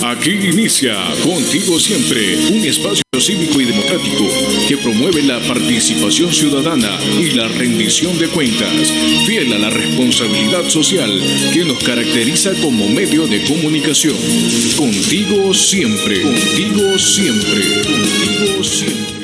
Aquí inicia Contigo Siempre, un espacio cívico y democrático que promueve la participación ciudadana y la rendición de cuentas, fiel a la responsabilidad social que nos caracteriza como medio de comunicación. Contigo siempre, contigo siempre, contigo siempre.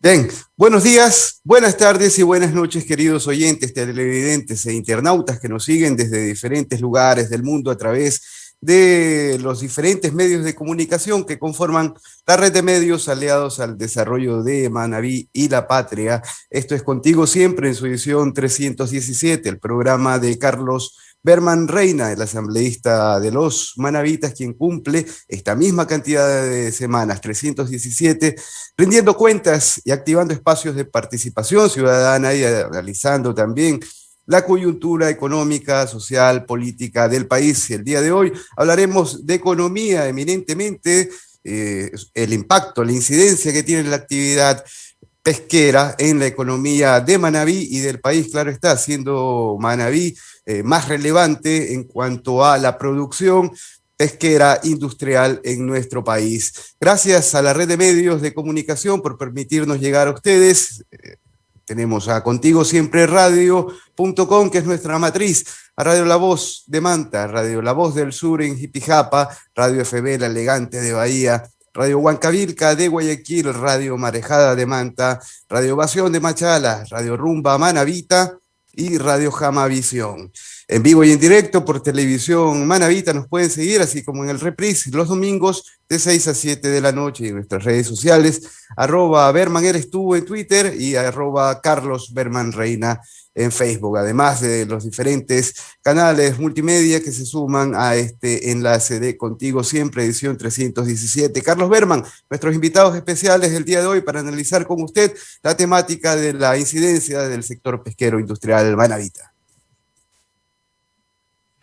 Bien, buenos días, buenas tardes y buenas noches, queridos oyentes, televidentes e internautas que nos siguen desde diferentes lugares del mundo a través de los diferentes medios de comunicación que conforman la red de medios aliados al desarrollo de Manabí y la Patria. Esto es Contigo Siempre en su edición 317, el programa de Carlos Berman Reina, el asambleísta de los manavitas, quien cumple esta misma cantidad de semanas, 317, rindiendo cuentas y activando espacios de participación ciudadana y analizando también la coyuntura económica, social, política del país. El día de hoy hablaremos de economía eminentemente, el impacto, la incidencia que tiene la actividad pesquera en la economía de Manabí y del país, claro está, siendo Manabí más relevante en cuanto a la producción pesquera industrial en nuestro país. Gracias a la red de medios de comunicación por permitirnos llegar a ustedes. Tenemos a Contigo Siempre Radio.com, que es nuestra matriz, a Radio La Voz de Manta, Radio La Voz del Sur en Jipijapa, Radio FB La Elegante de Bahía, Radio Huancavilca de Guayaquil, Radio Marejada de Manta, Radio Ovación de Machala, Radio Rumba Manavita y Radio Jamavisión. En vivo y en directo por televisión Manavita nos pueden seguir, así como en el reprise los domingos de 6 a 7 de la noche, y en nuestras redes sociales, @BermanEresTú en Twitter y @CarlosBermanReina en Facebook, además de los diferentes canales multimedia que se suman a este enlace de Contigo Siempre, edición 317. Carlos Berman, nuestros invitados especiales el día de hoy para analizar con usted la temática de la incidencia del sector pesquero industrial manavita.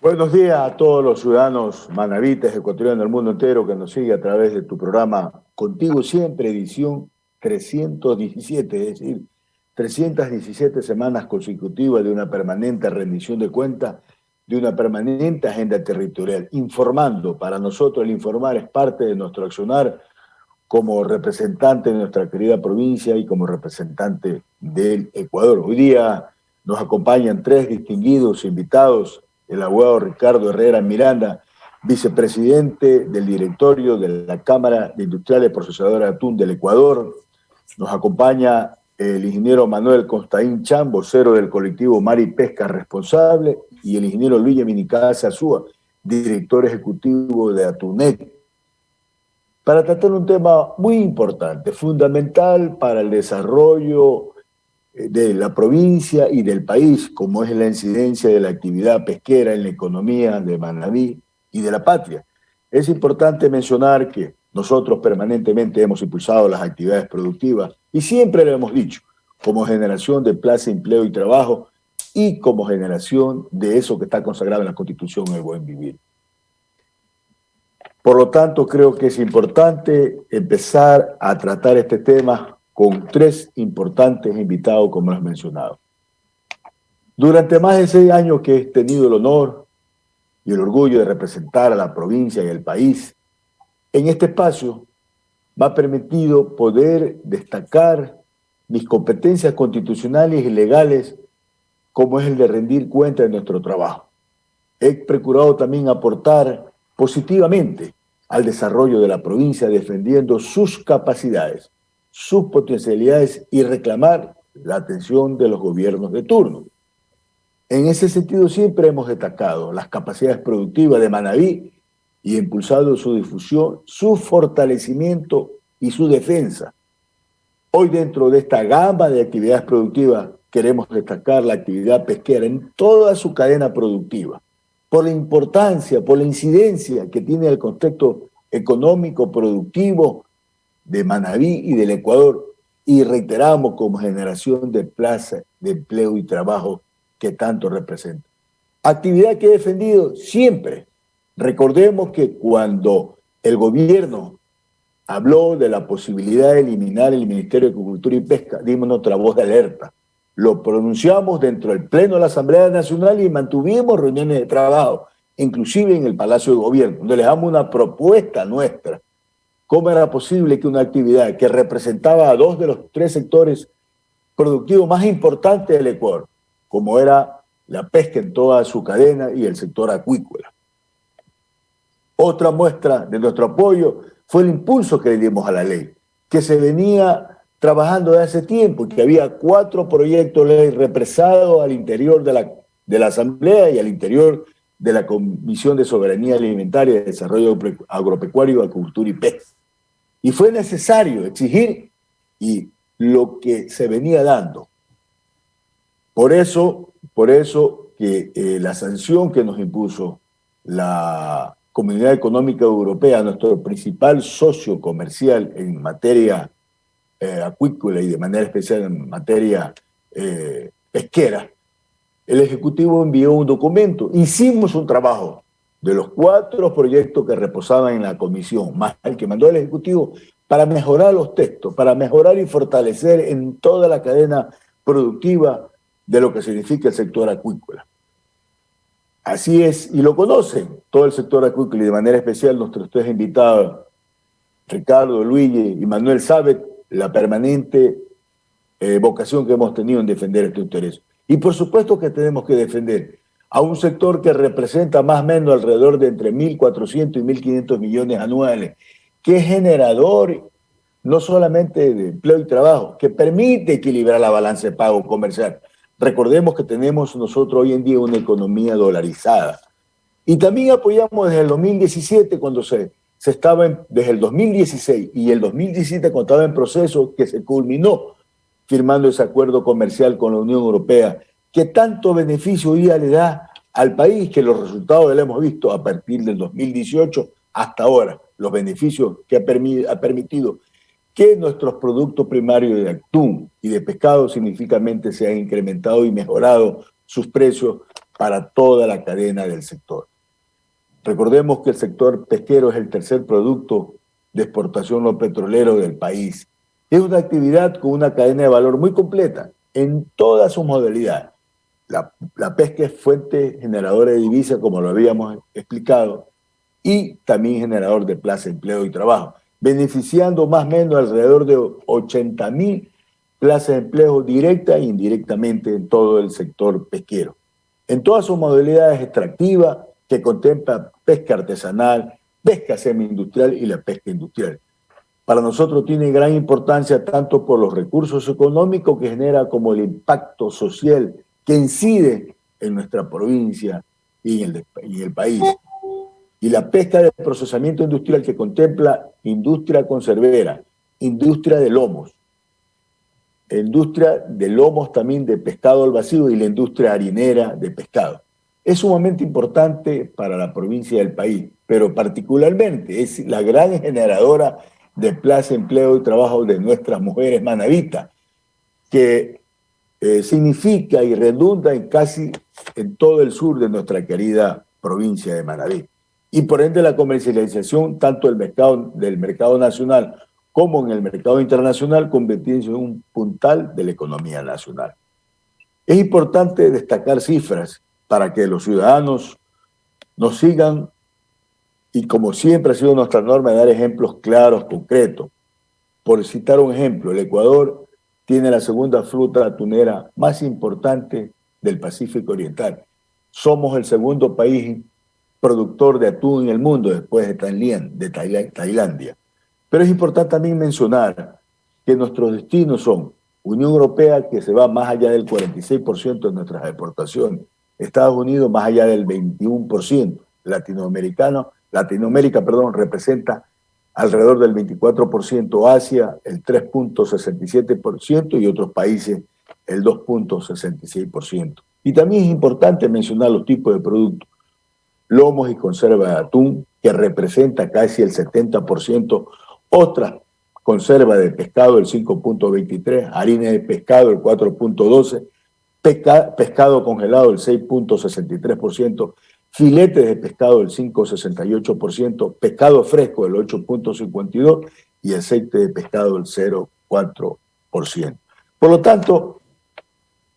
Buenos días a todos los ciudadanos manavitas, ecuatorianos del mundo entero que nos sigue a través de tu programa Contigo Siempre, edición 317, es decir, 317 semanas consecutivas de una permanente rendición de cuentas, de una permanente agenda territorial, informando. Para nosotros el informar es parte de nuestro accionar como representante de nuestra querida provincia y como representante del Ecuador. Hoy día nos acompañan tres distinguidos invitados: el abogado Ricardo Herrera Miranda, vicepresidente del directorio de la Cámara de Industriales Procesadores de Atún del Ecuador. Nos acompaña el ingeniero Manuel Constaín Chan, vocero del colectivo Mar y Pesca Responsable, y el ingeniero Luis Yaminicasa Azúa, director ejecutivo de Atunet, para tratar un tema muy importante, fundamental para el desarrollo de la provincia y del país, como es la incidencia de la actividad pesquera en la economía de Manabí y de la patria. Es importante mencionar que nosotros permanentemente hemos impulsado las actividades productivas y siempre lo hemos dicho, como generación de plaza, empleo y trabajo, y como generación de eso que está consagrado en la Constitución, el buen vivir. Por lo tanto, creo que es importante empezar a tratar este tema con tres importantes invitados, como lo has mencionado. Durante más de 6 años que he tenido el honor y el orgullo de representar a la provincia y el país, en este espacio me ha permitido poder destacar mis competencias constitucionales y legales, como es el de rendir cuenta de nuestro trabajo. He procurado también aportar positivamente al desarrollo de la provincia, defendiendo sus capacidades, sus potencialidades y reclamar la atención de los gobiernos de turno. En ese sentido siempre hemos destacado las capacidades productivas de Manabí y impulsado su difusión, su fortalecimiento y su defensa. Hoy, dentro de esta gama de actividades productivas, queremos destacar la actividad pesquera en toda su cadena productiva, por la importancia, por la incidencia que tiene el contexto económico productivo de Manabí y del Ecuador, y reiteramos como generación de plaza, de empleo y trabajo que tanto representa. Actividad que he defendido siempre. Recordemos que cuando el gobierno habló de la posibilidad de eliminar el Ministerio de Agricultura y Pesca, dimos nuestra voz de alerta. Lo pronunciamos dentro del Pleno de la Asamblea Nacional y mantuvimos reuniones de trabajo. inclusive en el Palacio de Gobierno, donde les damos una propuesta nuestra. ¿Cómo era posible que una actividad que representaba a dos de los tres sectores productivos más importantes del Ecuador, como era la pesca en toda su cadena y el sector acuícola? Otra muestra de nuestro apoyo fue el impulso que le dimos a la ley, que se venía trabajando de hace tiempo, que había 4 proyectos de ley represados al interior de la Asamblea y al interior de la Comisión de Soberanía Alimentaria, de Desarrollo Agropecuario, Agricultura y Pesca. Y fue necesario exigir y lo que se venía dando. Por eso que la sanción que nos impuso la Comunidad Económica Europea, nuestro principal socio comercial en materia acuícola y de manera especial en materia pesquera, el Ejecutivo envió un documento. Hicimos un trabajo de los 4 proyectos que reposaban en la comisión, más el que mandó el Ejecutivo, para mejorar los textos, para mejorar y fortalecer en toda la cadena productiva de lo que significa el sector acuícola. Así es, y lo conocen todo el sector acuícola y de manera especial nuestros 3 invitados, Ricardo, Luigi y Manuel, saben la permanente vocación que hemos tenido en defender este interés. Y por supuesto que tenemos que defender a un sector que representa más o menos alrededor de entre 1.400 y 1.500 millones anuales, que es generador no solamente de empleo y trabajo, que permite equilibrar la balanza de pago comercial. Recordemos que tenemos nosotros hoy en día una economía dolarizada. Y también apoyamos desde el 2017, cuando desde el 2016 y el 2017, cuando estaba en proceso, que se culminó firmando ese acuerdo comercial con la Unión Europea, que tanto beneficio hoy día le da al país, que los resultados los hemos visto a partir del 2018 hasta ahora, los beneficios que ha permitido que nuestros productos primarios de atún y de pescado significativamente se han incrementado y mejorado sus precios para toda la cadena del sector. Recordemos que el sector pesquero es el tercer producto de exportación no petrolero del país. Es una actividad con una cadena de valor muy completa en todas sus modalidades. La pesca es fuente generadora de divisas, como lo habíamos explicado, y también generador de plaza, empleo y trabajo, beneficiando más o menos alrededor de 80.000 plazas de empleo directa e indirectamente en todo el sector pesquero. En todas sus modalidades extractivas, que contempla pesca artesanal, pesca semi-industrial y la pesca industrial. Para nosotros tiene gran importancia tanto por los recursos económicos que genera como el impacto social que incide en nuestra provincia y en el país. Y la pesca de procesamiento industrial que contempla industria conservera, industria de lomos también de pescado al vacío y la industria harinera de pescado. Es sumamente importante para la provincia del país, pero particularmente es la gran generadora de plaza, empleo y trabajo de nuestras mujeres manavitas, que significa y redunda casi en todo el sur de nuestra querida provincia de Manabí. Y por ende la comercialización tanto del mercado nacional como en el mercado internacional convirtiéndose en un puntal de la economía nacional. Es importante destacar cifras para que los ciudadanos nos sigan y, como siempre ha sido nuestra norma, de dar ejemplos claros, concretos. Por citar un ejemplo, el Ecuador tiene la segunda flota atunera más importante del Pacífico Oriental. Somos el segundo país productor de atún en el mundo después de Tailandia. Pero es importante también mencionar que nuestros destinos son Unión Europea, que se va más allá del 46% de nuestras exportaciones, Estados Unidos más allá del 21%, Latinoamérica representa alrededor del 24%, Asia el 3.67% y otros países el 2.66%. Y también es importante mencionar los tipos de productos. Lomos y conserva de atún, que representa casi el 70%, otras conserva de pescado el 5.23%, harina de pescado el 4.12%, pescado congelado el 6.63%, filetes de pescado el 5.68%, pescado fresco el 8.52% y aceite de pescado el 0.4%. Por lo tanto,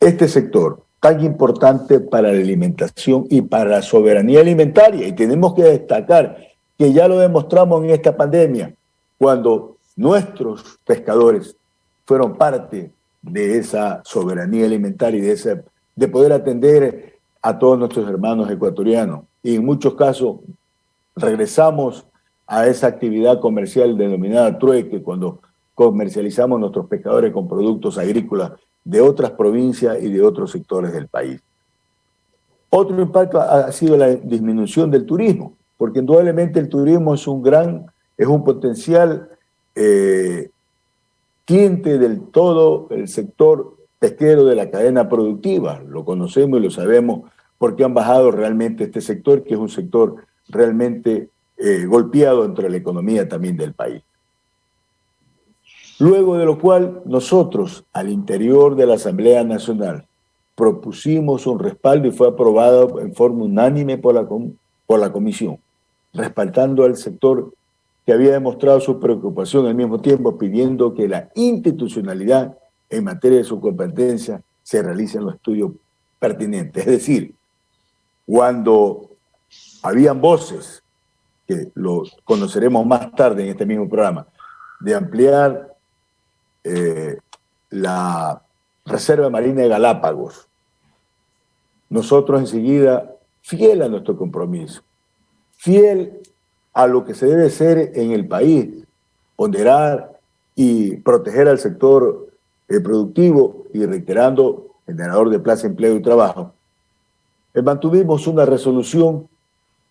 este sector, tan importante para la alimentación y para la soberanía alimentaria. Y tenemos que destacar que ya lo demostramos en esta pandemia, cuando nuestros pescadores fueron parte de esa soberanía alimentaria y de poder atender a todos nuestros hermanos ecuatorianos. Y en muchos casos regresamos a esa actividad comercial denominada trueque, cuando comercializamos nuestros pescadores con productos agrícolas de otras provincias y de otros sectores del país. Otro impacto ha sido la disminución del turismo, porque indudablemente el turismo es un potencial cliente del todo el sector pesquero de la cadena productiva. Lo conocemos y lo sabemos porque han bajado realmente este sector, que es un sector realmente golpeado dentro de la economía también del país. Luego de lo cual nosotros, al interior de la Asamblea Nacional, propusimos un respaldo y fue aprobado en forma unánime por la Comisión, respaldando al sector que había demostrado su preocupación al mismo tiempo, pidiendo que la institucionalidad en materia de su competencia se realicen los estudios pertinentes. Es decir, cuando habían voces, que lo conoceremos más tarde en este mismo programa, de ampliar la Reserva Marina de Galápagos, nosotros enseguida, fiel a nuestro compromiso, fiel a lo que se debe hacer en el país, ponderar y proteger al sector productivo y reiterando generador de plaza, empleo y trabajo, mantuvimos una resolución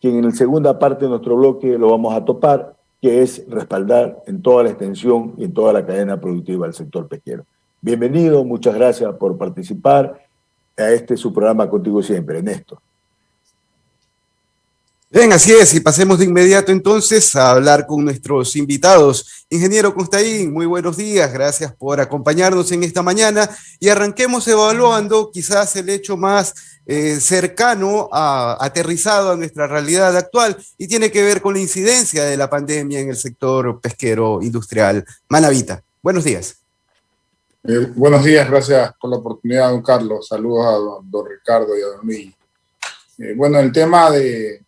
que en la segunda parte de nuestro bloque lo vamos a topar, que es respaldar en toda la extensión y en toda la cadena productiva del sector pesquero. Bienvenido, muchas gracias por participar a su programa Contigo Siempre, Néstor. Bien, así es, y pasemos de inmediato entonces a hablar con nuestros invitados. Ingeniero Constaín, muy buenos días, gracias por acompañarnos en esta mañana y arranquemos evaluando quizás el hecho más cercano, aterrizado a nuestra realidad actual y tiene que ver con la incidencia de la pandemia en el sector pesquero industrial. Manavita, buenos días. Buenos días, gracias por la oportunidad, don Carlos. Saludos a don Ricardo y a don Luis. Bueno, el tema de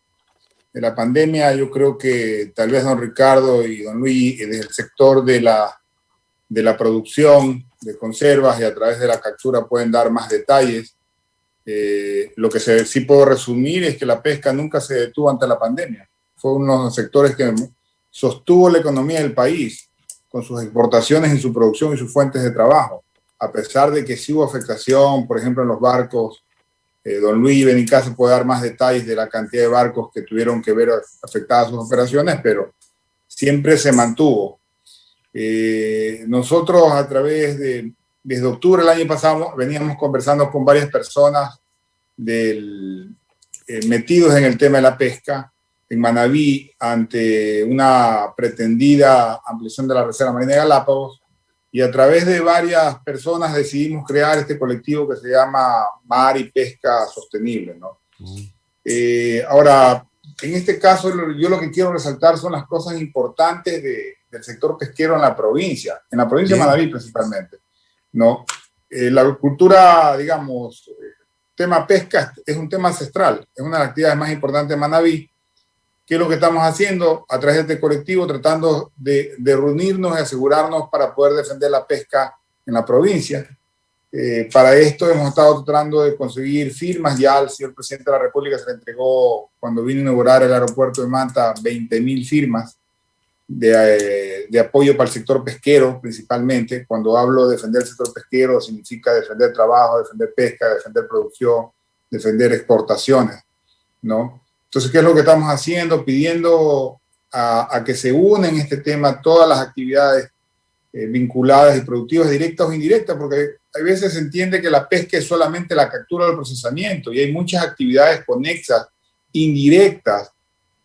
la pandemia, yo creo que tal vez don Ricardo y don Luis, desde el sector de la producción de conservas y a través de la captura pueden dar más detalles. Lo que sí puedo resumir es que la pesca nunca se detuvo ante la pandemia. Fue uno de los sectores que sostuvo la economía del país con sus exportaciones y su producción y sus fuentes de trabajo. A pesar de que sí hubo afectación, por ejemplo, en los barcos, don Luis Benincasa puede dar más detalles de la cantidad de barcos que tuvieron que ver afectadas sus operaciones, pero siempre se mantuvo. Nosotros a través desde octubre del año pasado veníamos conversando con varias personas metidos en el tema de la pesca en Manabí ante una pretendida ampliación de la Reserva Marina de Galápagos, y a través de varias personas decidimos crear este colectivo que se llama Mar y Pesca Sostenible, ¿no? Ahora, en este caso, yo lo que quiero resaltar son las cosas importantes del sector pesquero en la provincia de Manabí principalmente, ¿no? La agricultura, digamos, tema pesca es un tema ancestral, es una de las actividades más importantes de Manabí. ¿Qué es lo que estamos haciendo a través de este colectivo? Tratando de reunirnos y asegurarnos para poder defender la pesca en la provincia. Para esto hemos estado tratando de conseguir firmas. Ya al señor presidente de la República se le entregó, cuando vino a inaugurar el aeropuerto de Manta, 20.000 firmas de apoyo para el sector pesquero principalmente. Cuando hablo de defender el sector pesquero, significa defender trabajo, defender pesca, defender producción, defender exportaciones, ¿no? Entonces, ¿qué es lo que estamos haciendo? Pidiendo a que se unen en este tema todas las actividades vinculadas y productivas, directas o indirectas, porque a veces se entiende que la pesca es solamente la captura o el procesamiento, y hay muchas actividades conexas, indirectas,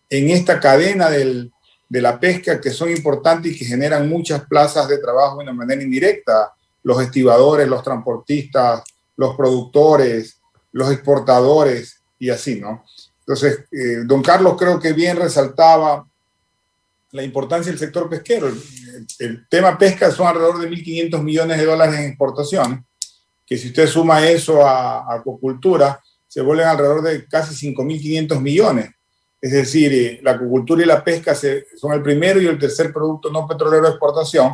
en esta cadena de la pesca que son importantes y que generan muchas plazas de trabajo de una manera indirecta. Los estibadores, los transportistas, los productores, los exportadores y así, ¿no? Entonces, don Carlos creo que bien resaltaba la importancia del sector pesquero. El tema pesca son alrededor de $1.500 millones en exportaciones, que si usted suma eso a acuacultura, se vuelven alrededor de casi 5.500 millones. Es decir, la acuacultura y la pesca son el primero y el tercer producto no petrolero de exportación.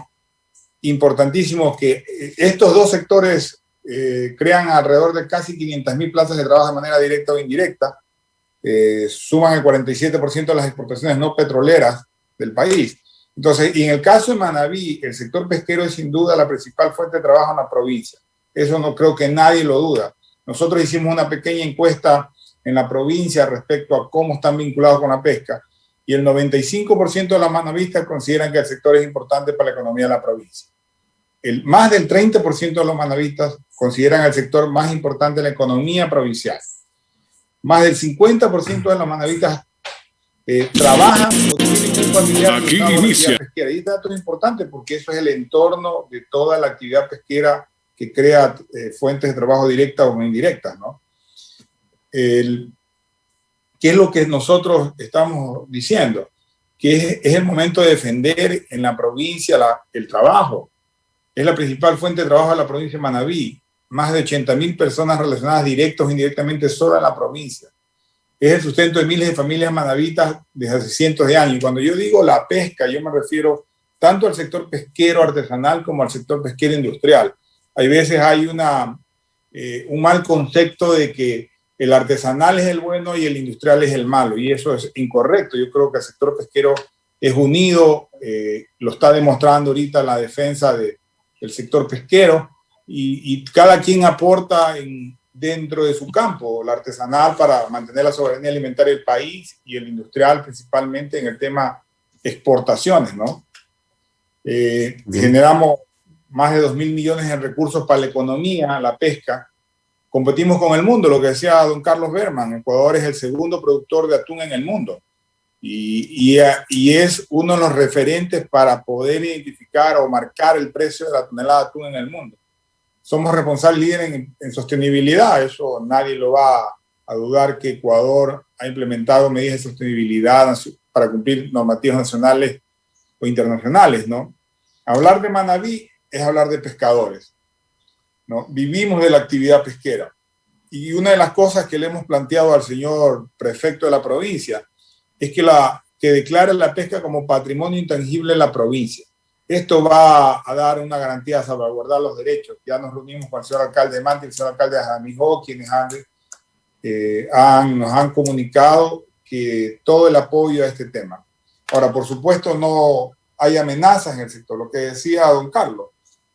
Importantísimo que estos dos sectores crean alrededor de casi 500.000 plazas de trabajo de manera directa o indirecta, suman el 47% de las exportaciones no petroleras del país. Entonces, y en el caso de Manabí, el sector pesquero es sin duda la principal fuente de trabajo en la provincia. Eso no creo que nadie lo duda. Nosotros hicimos una pequeña encuesta en la provincia respecto a cómo están vinculados con la pesca y el 95% de los manavistas consideran que el sector es importante para la economía de la provincia. Más del 30% de los manavistas consideran el sector más importante en la economía provincial. Más del 50% de los manavistas trabajan o tienen un familiar Aquí en la inicia. actividad pesquera. Y este dato es importante porque eso es el entorno de toda la actividad pesquera que crea fuentes de trabajo directas o indirectas, ¿no? ¿Qué es lo que nosotros estamos diciendo? Que es el momento de defender en la provincia el trabajo. Es la principal fuente de trabajo de la provincia de Manabí. Más de 80.000 personas relacionadas directos o indirectamente solo en la provincia. Es el sustento de miles de familias manavitas desde hace cientos de años. Y cuando yo digo la pesca, yo me refiero tanto al sector pesquero artesanal como al sector pesquero industrial. Hay veces hay un mal concepto de que el artesanal es el bueno y el industrial es el malo, y eso es incorrecto. Yo creo que el sector pesquero es unido, lo está demostrando ahorita la defensa del sector pesquero, y cada quien aporta dentro de su campo, la artesanal para mantener la soberanía alimentaria del país y el industrial principalmente en el tema exportaciones, ¿no? Generamos más de 2.000 millones en recursos para la economía, la pesca. Competimos con el mundo, lo que decía don Carlos Berman. Ecuador es el segundo productor de atún en el mundo y es uno de los referentes para poder identificar o marcar el precio de la tonelada de atún en el mundo. Somos responsables líderes en sostenibilidad, eso nadie lo va a dudar, que Ecuador ha implementado medidas de sostenibilidad para cumplir normativas nacionales o internacionales, ¿no? Hablar de Manabí es hablar de pescadores, ¿no? Vivimos de la actividad pesquera. Y una de las cosas que le hemos planteado al señor prefecto de la provincia es que declare la pesca como patrimonio intangible de la provincia. Esto va a dar una garantía de salvaguardar los derechos. Ya nos reunimos con el señor alcalde de Manta y el señor alcalde de Jamijó, quienes nos han comunicado que todo el apoyo a este tema. Ahora, por supuesto, no hay amenazas en el sector. Lo que decía don Carlos,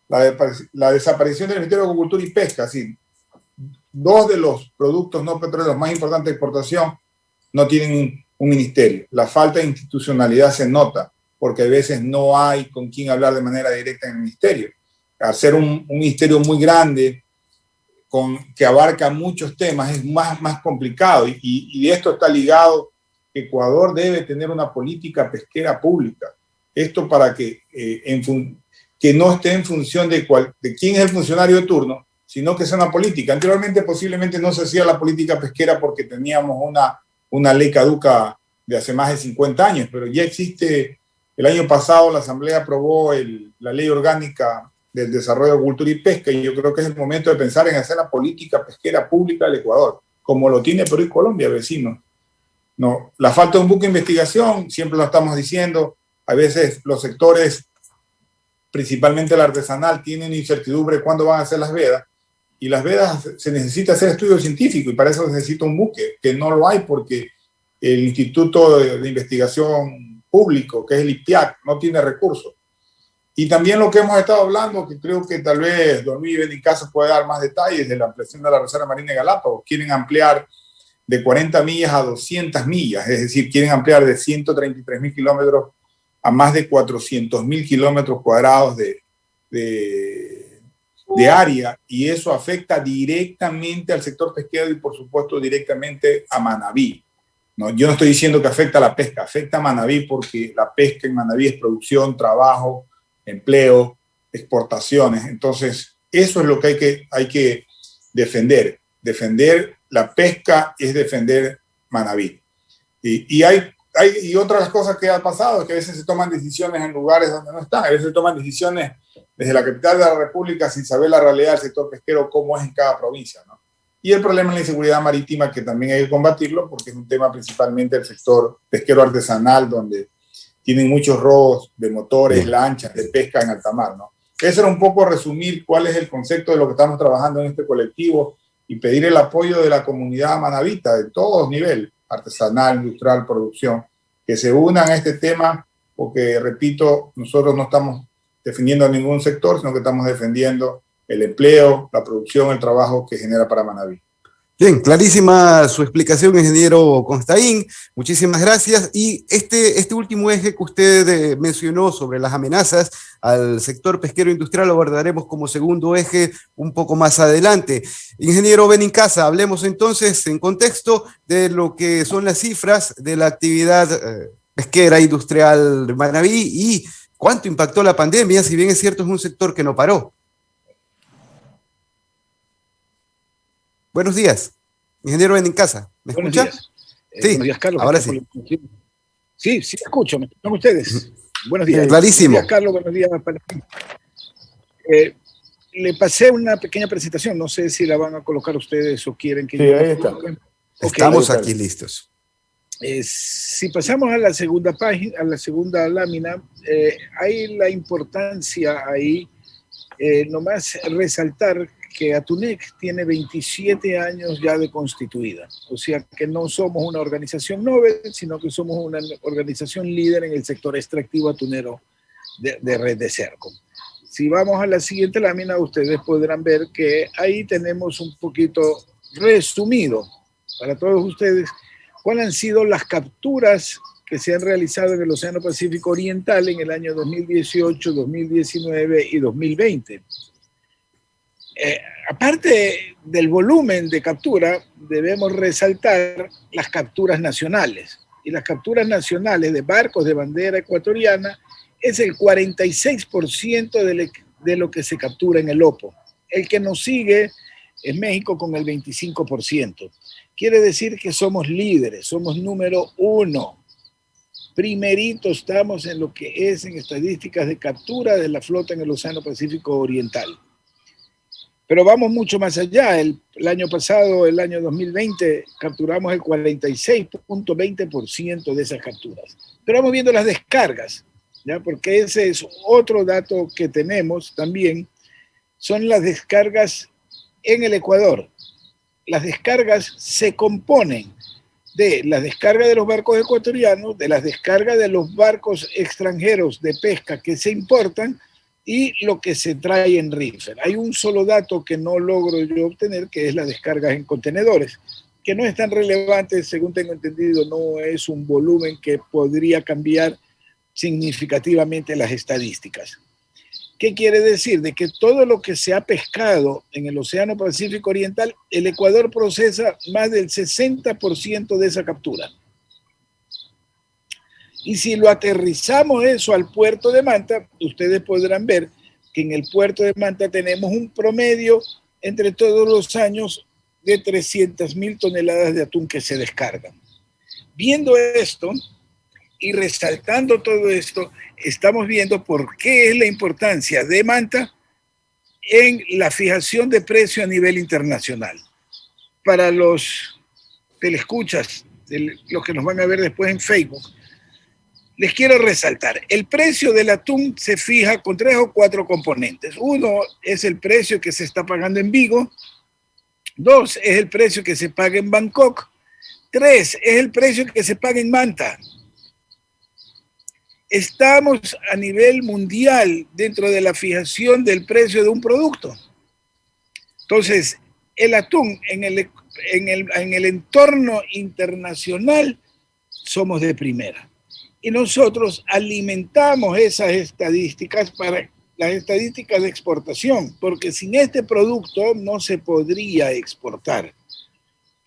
la desaparición del Ministerio de Agricultura y Pesca, sí, dos de los productos no petroleros más importantes de exportación no tienen un ministerio. La falta de institucionalidad se nota, porque a veces no hay con quién hablar de manera directa en el ministerio. Hacer un ministerio muy grande que abarca muchos temas es más complicado, y esto está ligado. Ecuador debe tener una política pesquera pública. Esto para que no esté en función de quién es el funcionario de turno, sino que sea una política. Anteriormente posiblemente no se hacía la política pesquera porque teníamos una ley caduca de hace más de 50 años, pero ya existe. El año pasado la Asamblea aprobó la Ley Orgánica del Desarrollo de Agricultura y Pesca, y yo creo que es el momento de pensar en hacer la política pesquera pública del Ecuador, como lo tiene Perú y Colombia, vecinos. No, la falta de un buque de investigación, siempre lo estamos diciendo, a veces los sectores, principalmente el artesanal, tienen incertidumbre cuándo van a hacer las vedas, y las vedas se necesita hacer estudio científico, y para eso se necesita un buque, que no lo hay porque el Instituto de Investigación Público, que es el IPIAC, no tiene recursos. Y también lo que hemos estado hablando, que creo que tal vez don Luis Benincasa puede dar más detalles, de la ampliación de la Reserva Marina de Galápagos. Quieren ampliar de 40 millas a 200 millas, es decir, quieren ampliar de 133.000 kilómetros a más de 400.000 kilómetros cuadrados de área, y eso afecta directamente al sector pesquero y por supuesto directamente a Manabí. No, yo no estoy diciendo que afecta a la pesca, afecta a Manabí, porque la pesca en Manabí es producción, trabajo, empleo, exportaciones. Entonces, eso es lo que hay que defender. Defender la pesca es defender Manabí. Y hay y otra de las cosas que ha pasado es que a veces se toman decisiones en lugares donde no están, a veces se toman decisiones desde la capital de la República sin saber la realidad del sector pesquero, cómo es en cada provincia, ¿no? Y el problema es la inseguridad marítima, que también hay que combatirlo, porque es un tema principalmente del sector pesquero artesanal, donde tienen muchos robos de motores, lanchas, de pesca en alta mar, ¿no? Eso era un poco resumir cuál es el concepto de lo que estamos trabajando en este colectivo y pedir el apoyo de la comunidad manabita de todos niveles, artesanal, industrial, producción, que se unan a este tema, porque, repito, nosotros no estamos defendiendo a ningún sector, sino que estamos defendiendo el empleo, la producción, el trabajo que genera para Manabí. Bien, clarísima su explicación, ingeniero Constaín. Muchísimas gracias. Y este último eje que usted mencionó sobre las amenazas al sector pesquero industrial lo abordaremos como segundo eje un poco más adelante. Ingeniero Benincasa, hablemos entonces en contexto de lo que son las cifras de la actividad pesquera industrial de Manabí y cuánto impactó la pandemia, si bien es cierto es un sector que no paró. Buenos días, ingeniero Benincasa. ¿Me escucha? Días. Sí, buenos días, Carlos. Ahora sí. Sí, escucho. ¿Me escuchan ustedes? Buenos días. Clarísimo. Buenos días, Carlos. Buenos días, Panamá. Le pasé una pequeña presentación. No sé si la van a colocar ustedes o quieren que Sí, yo... ahí está. Estamos ahí está. aquí listos. Si pasamos a la segunda página, a la segunda lámina, hay la importancia ahí, nomás resaltar que Atunec tiene 27 años ya de constituida, o sea que no somos una organización novel, sino que somos una organización líder en el sector extractivo atunero de Red de Cerco. Si vamos a la siguiente lámina, ustedes podrán ver que ahí tenemos un poquito resumido para todos ustedes cuáles han sido las capturas que se han realizado en el Océano Pacífico Oriental en el año 2018, 2019 y 2020. Aparte del volumen de captura, debemos resaltar las capturas nacionales. Y las capturas nacionales de barcos de bandera ecuatoriana es el 46% de lo que se captura en el OPO. El que nos sigue es México con el 25%. Quiere decir que somos líderes, somos número 1. Primerito estamos en lo que es en estadísticas de captura de la flota en el Océano Pacífico Oriental. Pero vamos mucho más allá. El año pasado, el año 2020, capturamos el 46.20% de esas capturas. Pero vamos viendo las descargas, ¿ya? Porque ese es otro dato que tenemos también, son las descargas en el Ecuador. Las descargas se componen de las descargas de los barcos ecuatorianos, de las descargas de los barcos extranjeros de pesca que se importan, y lo que se trae en reefer. Hay un solo dato que no logro yo obtener, que es las descargas en contenedores, que no es tan relevante, según tengo entendido, no es un volumen que podría cambiar significativamente las estadísticas. ¿Qué quiere decir? De que todo lo que se ha pescado en el Océano Pacífico Oriental, el Ecuador procesa más del 60% de esa captura. Y si lo aterrizamos eso al puerto de Manta, ustedes podrán ver que en el puerto de Manta tenemos un promedio entre todos los años de 300.000 toneladas de atún que se descargan. Viendo esto y resaltando todo esto, estamos viendo por qué es la importancia de Manta en la fijación de precio a nivel internacional. Para los telescuchas, los que nos van a ver después en Facebook, les quiero resaltar, el precio del atún se fija con 3 o 4 componentes. Uno es el precio que se está pagando en Vigo. 2 es el precio que se paga en Bangkok. 3 es el precio que se paga en Manta. Estamos a nivel mundial dentro de la fijación del precio de un producto. Entonces, el atún en el entorno internacional somos de primera. Y nosotros alimentamos esas estadísticas para las estadísticas de exportación, porque sin este producto no se podría exportar.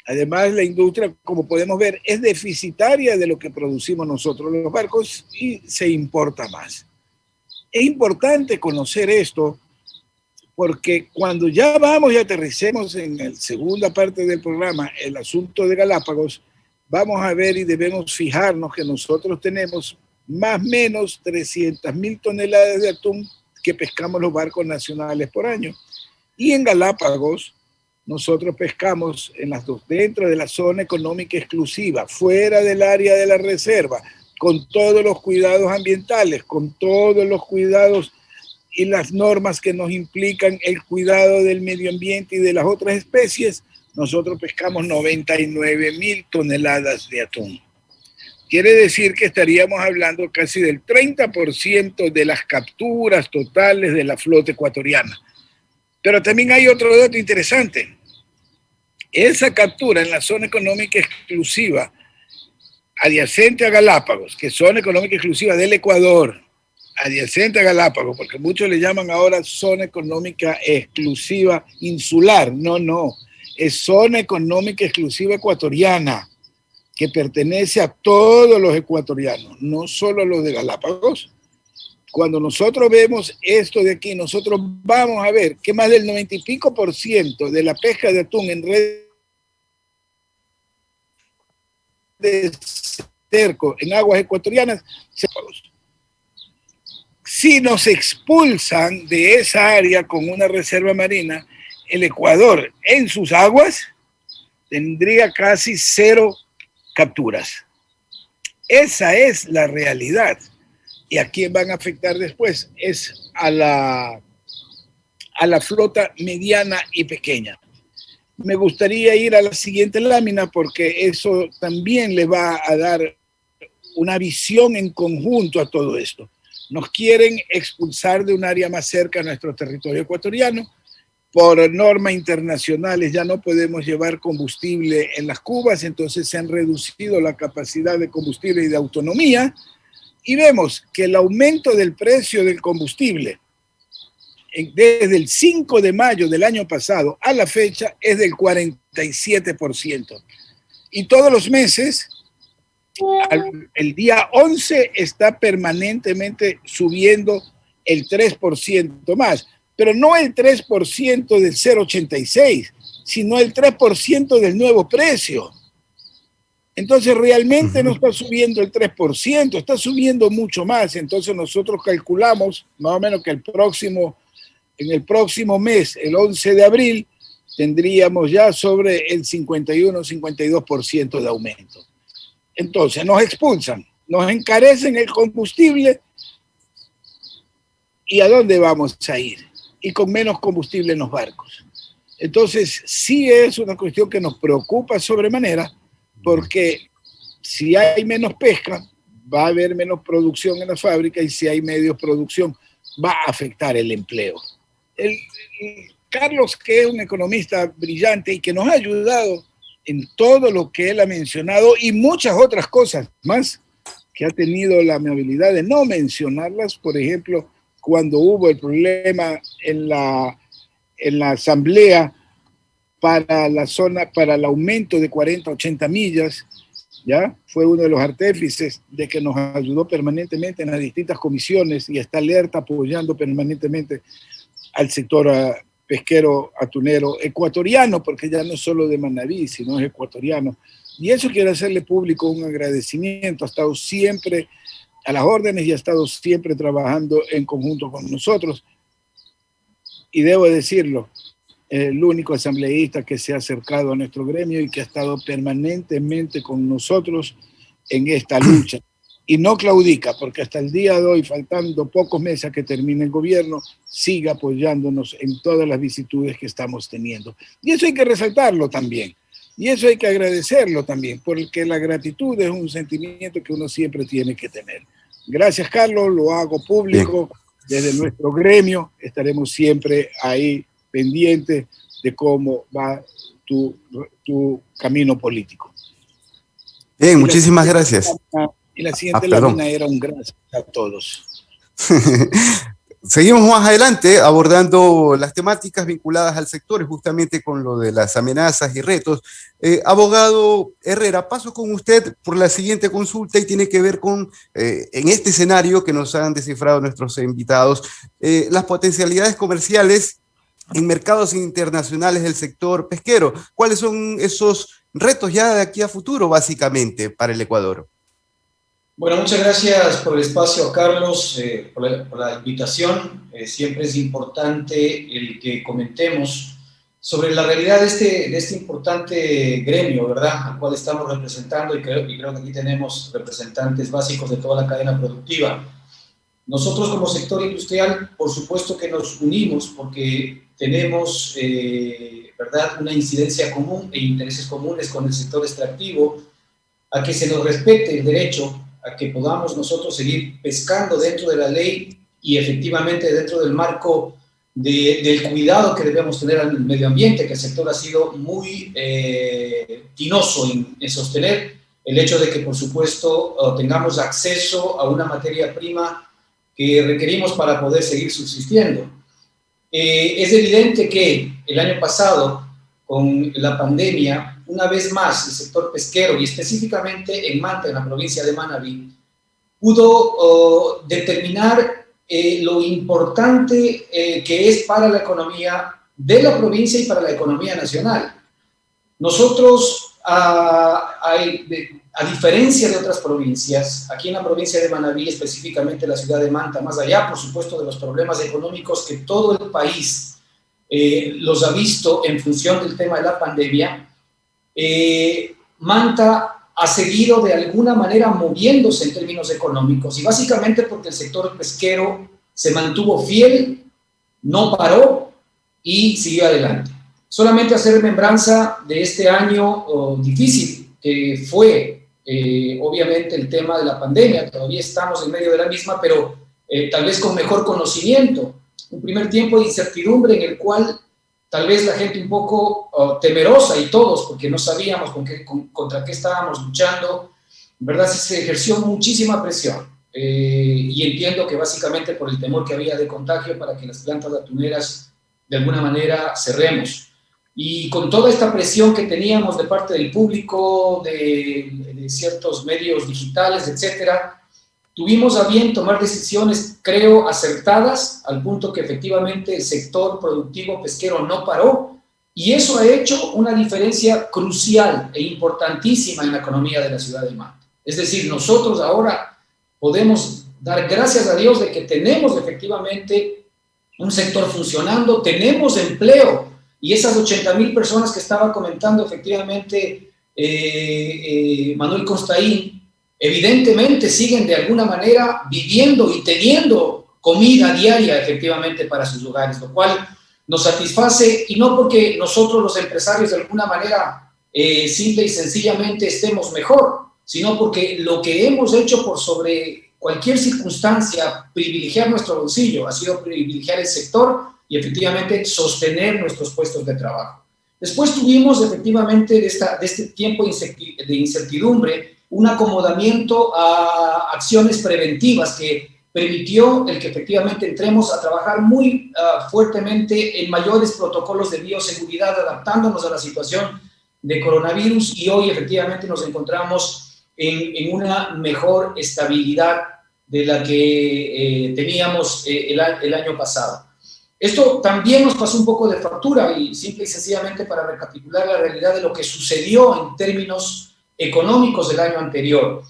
Además, la industria, como podemos ver, es deficitaria de lo que producimos nosotros los barcos y se importa más. Es importante conocer esto porque cuando ya vamos y aterricemos en la segunda parte del programa el asunto de Galápagos, vamos a ver y debemos fijarnos que nosotros tenemos más o menos 300.000 toneladas de atún que pescamos los barcos nacionales por año. Y en Galápagos, nosotros pescamos dentro de la zona económica exclusiva, fuera del área de la reserva, con todos los cuidados ambientales, con todos los cuidados y las normas que nos implican el cuidado del medio ambiente y de las otras especies. Nosotros pescamos 99.000 toneladas de atún. Quiere decir que estaríamos hablando casi del 30% de las capturas totales de la flota ecuatoriana. Pero también hay otro dato interesante. Esa captura en la zona económica exclusiva adyacente a Galápagos, que es zona económica exclusiva del Ecuador, adyacente a Galápagos, porque muchos le llaman ahora zona económica exclusiva insular. No, es zona económica exclusiva ecuatoriana, que pertenece a todos los ecuatorianos, no solo a los de Galápagos. Cuando nosotros vemos esto de aquí, nosotros vamos a ver que más del 90 y pico % de la pesca de atún en red de cerco en aguas ecuatorianas, si nos expulsan de esa área con una reserva marina, el Ecuador en sus aguas tendría casi 0 capturas. Esa es la realidad. ¿Y a quién van a afectar después? Es a la flota mediana y pequeña. Me gustaría ir a la siguiente lámina porque eso también le va a dar una visión en conjunto a todo esto. Nos quieren expulsar de un área más cerca a nuestro territorio ecuatoriano. Por normas internacionales ya no podemos llevar combustible en las cubas, entonces se han reducido la capacidad de combustible y de autonomía. Y vemos que el aumento del precio del combustible desde el 5 de mayo del año pasado a la fecha es del 47%. Y todos los meses, el día 11 está permanentemente subiendo el 3% más. Pero no el 3% del 0,86, sino el 3% del nuevo precio. Entonces realmente no está subiendo el 3%, está subiendo mucho más. Entonces nosotros calculamos más o menos que en el próximo mes, el 11 de abril, tendríamos ya sobre el 51-52% de aumento. Entonces nos expulsan, nos encarecen el combustible. ¿Y a dónde vamos a ir? Y con menos combustible en los barcos. Entonces sí es una cuestión que nos preocupa sobremanera, porque si hay menos pesca, va a haber menos producción en la fábrica, y si hay menos producción, va a afectar el empleo. Carlos, que es un economista brillante y que nos ha ayudado en todo lo que él ha mencionado y muchas otras cosas más, que ha tenido la amabilidad de no mencionarlas, por ejemplo, cuando hubo el problema en la asamblea para el aumento de 40 a 80 millas, ¿ya? Fue uno de los artífices de que nos ayudó permanentemente en las distintas comisiones y está alerta apoyando permanentemente al sector pesquero atunero ecuatoriano, porque ya no es solo de Manabí, sino es ecuatoriano. Y eso quiero hacerle público un agradecimiento. Ha estado siempre a las órdenes y ha estado siempre trabajando en conjunto con nosotros. Y debo decirlo, el único asambleísta que se ha acercado a nuestro gremio y que ha estado permanentemente con nosotros en esta lucha. Y no claudica, porque hasta el día de hoy, faltando pocos meses a que termine el gobierno, sigue apoyándonos en todas las vicisitudes que estamos teniendo. Y eso hay que resaltarlo también. Y eso hay que agradecerlo también, porque la gratitud es un sentimiento que uno siempre tiene que tener. Gracias, Carlos, lo hago público. Bien. Desde nuestro gremio estaremos siempre ahí pendientes de cómo va tu camino político. Bien, muchísimas gracias. Y la siguiente lámina era un gracias a todos. Seguimos más adelante abordando las temáticas vinculadas al sector, justamente con lo de las amenazas y retos. Abogado Herrera, paso con usted por la siguiente consulta y tiene que ver con, en este escenario que nos han descifrado nuestros invitados, las potencialidades comerciales en mercados internacionales del sector pesquero. ¿Cuáles son esos retos ya de aquí a futuro, básicamente, para el Ecuador. Bueno, muchas gracias por el espacio, Carlos, por la invitación. Siempre es importante el que comentemos sobre la realidad de este importante gremio, ¿verdad?, al cual estamos representando, y creo que aquí tenemos representantes básicos de toda la cadena productiva. Nosotros como sector industrial, por supuesto que nos unimos porque tenemos, ¿verdad?, una incidencia común e intereses comunes con el sector extractivo, a que se nos respete el derecho a que podamos nosotros seguir pescando dentro de la ley y efectivamente dentro del marco del cuidado que debemos tener al medio ambiente, que el sector ha sido muy tinoso en sostener el hecho de que, por supuesto, tengamos acceso a una materia prima que requerimos para poder seguir subsistiendo. Es evidente que el año pasado, con la pandemia, una vez más el sector pesquero, y específicamente en Manta, en la provincia de Manabí, pudo determinar lo importante que es para la economía de la provincia y para la economía nacional. Nosotros, a diferencia de otras provincias, aquí en la provincia de Manabí, específicamente la ciudad de Manta, más allá, por supuesto, de los problemas económicos que todo el país los ha visto en función del tema de la pandemia, Manta ha seguido de alguna manera moviéndose en términos económicos, y básicamente porque el sector pesquero se mantuvo fiel, no paró y siguió adelante. Solamente hacer remembranza de este año difícil que fue, obviamente, el tema de la pandemia. Todavía estamos en medio de la misma, pero tal vez con mejor conocimiento. Un primer tiempo de incertidumbre en el cual tal vez la gente un poco temerosa, y todos, porque no sabíamos contra qué estábamos luchando, en verdad se ejerció muchísima presión. Y entiendo que básicamente por el temor que había de contagio para que las plantas atuneras de alguna manera cerremos. Y con toda esta presión que teníamos de parte del público, de ciertos medios digitales, etcétera, tuvimos a bien tomar decisiones, creo, acertadas, al punto que efectivamente el sector productivo pesquero no paró, y eso ha hecho una diferencia crucial e importantísima en la economía de la ciudad de Manta. Es decir, nosotros ahora podemos dar gracias a Dios de que tenemos efectivamente un sector funcionando, tenemos empleo, y esas 80,000 personas que estaba comentando efectivamente Manuel Constaín, evidentemente siguen de alguna manera viviendo y teniendo comida diaria efectivamente para sus hogares, lo cual nos satisface, y no porque nosotros los empresarios de alguna manera simple y sencillamente estemos mejor, sino porque lo que hemos hecho por sobre cualquier circunstancia, privilegiar nuestro bolsillo, ha sido privilegiar el sector y efectivamente sostener nuestros puestos de trabajo. Después tuvimos efectivamente de este tiempo de incertidumbre un acomodamiento a acciones preventivas que permitió el que efectivamente entremos a trabajar muy fuertemente en mayores protocolos de bioseguridad, adaptándonos a la situación de coronavirus, y hoy efectivamente nos encontramos en una mejor estabilidad de la que teníamos el año pasado. Esto también nos pasó un poco de factura, y simple y sencillamente para recapitular la realidad de lo que sucedió en términos económicos del año anterior.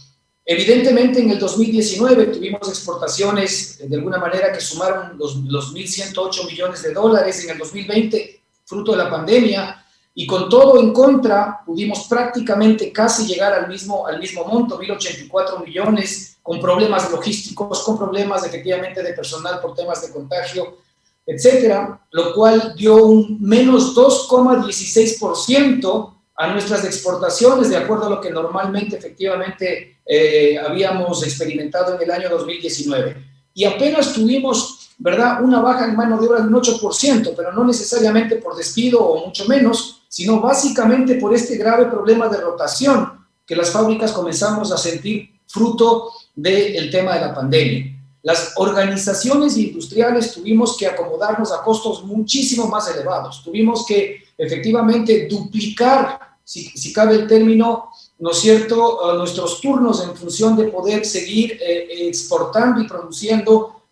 Evidentemente en el 2019 tuvimos exportaciones de alguna manera que sumaron los 1.108 millones de dólares. En el 2020, fruto de la pandemia, y con todo en contra, pudimos prácticamente casi llegar al mismo monto, 1.084 millones, con problemas logísticos, con problemas efectivamente de personal por temas de contagio, etcétera, lo cual dio un menos 2,16% a nuestras exportaciones, de acuerdo a lo que normalmente efectivamente habíamos experimentado en el año 2019. Y apenas tuvimos, ¿verdad?, una baja en mano de obra de un 8%, pero no necesariamente por despido o mucho menos, sino básicamente por este grave problema de rotación que las fábricas comenzamos a sentir fruto del tema de la pandemia. Las organizaciones industriales tuvimos que acomodarnos a costos muchísimo más elevados. Tuvimos que efectivamente duplicar, si cabe el término, ¿no es cierto?, nuestros turnos en función de poder seguir exportando y produciendo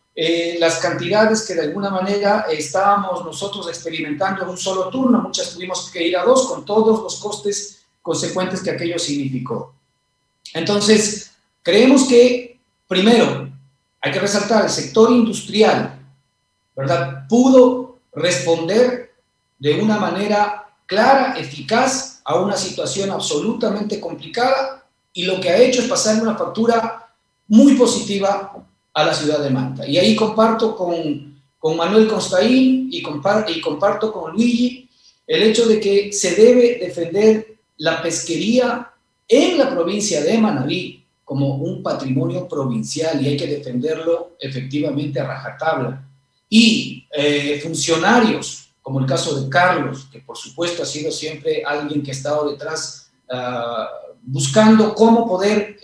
las cantidades que de alguna manera estábamos nosotros experimentando en un solo turno. Muchas tuvimos que ir a dos, con todos los costes consecuentes que aquello significó. Entonces, creemos que, primero, hay que resaltar, el sector industrial, ¿verdad?, pudo responder de una manera clara, eficaz, a una situación absolutamente complicada, y lo que ha hecho es pasar una factura muy positiva a la ciudad de Manta. Y ahí comparto con Manuel Constaín y comparto con Luigi el hecho de que se debe defender la pesquería en la provincia de Manabí como un patrimonio provincial, y hay que defenderlo efectivamente a rajatabla. Y funcionarios, como el caso de Carlos, que por supuesto ha sido siempre alguien que ha estado detrás buscando cómo poder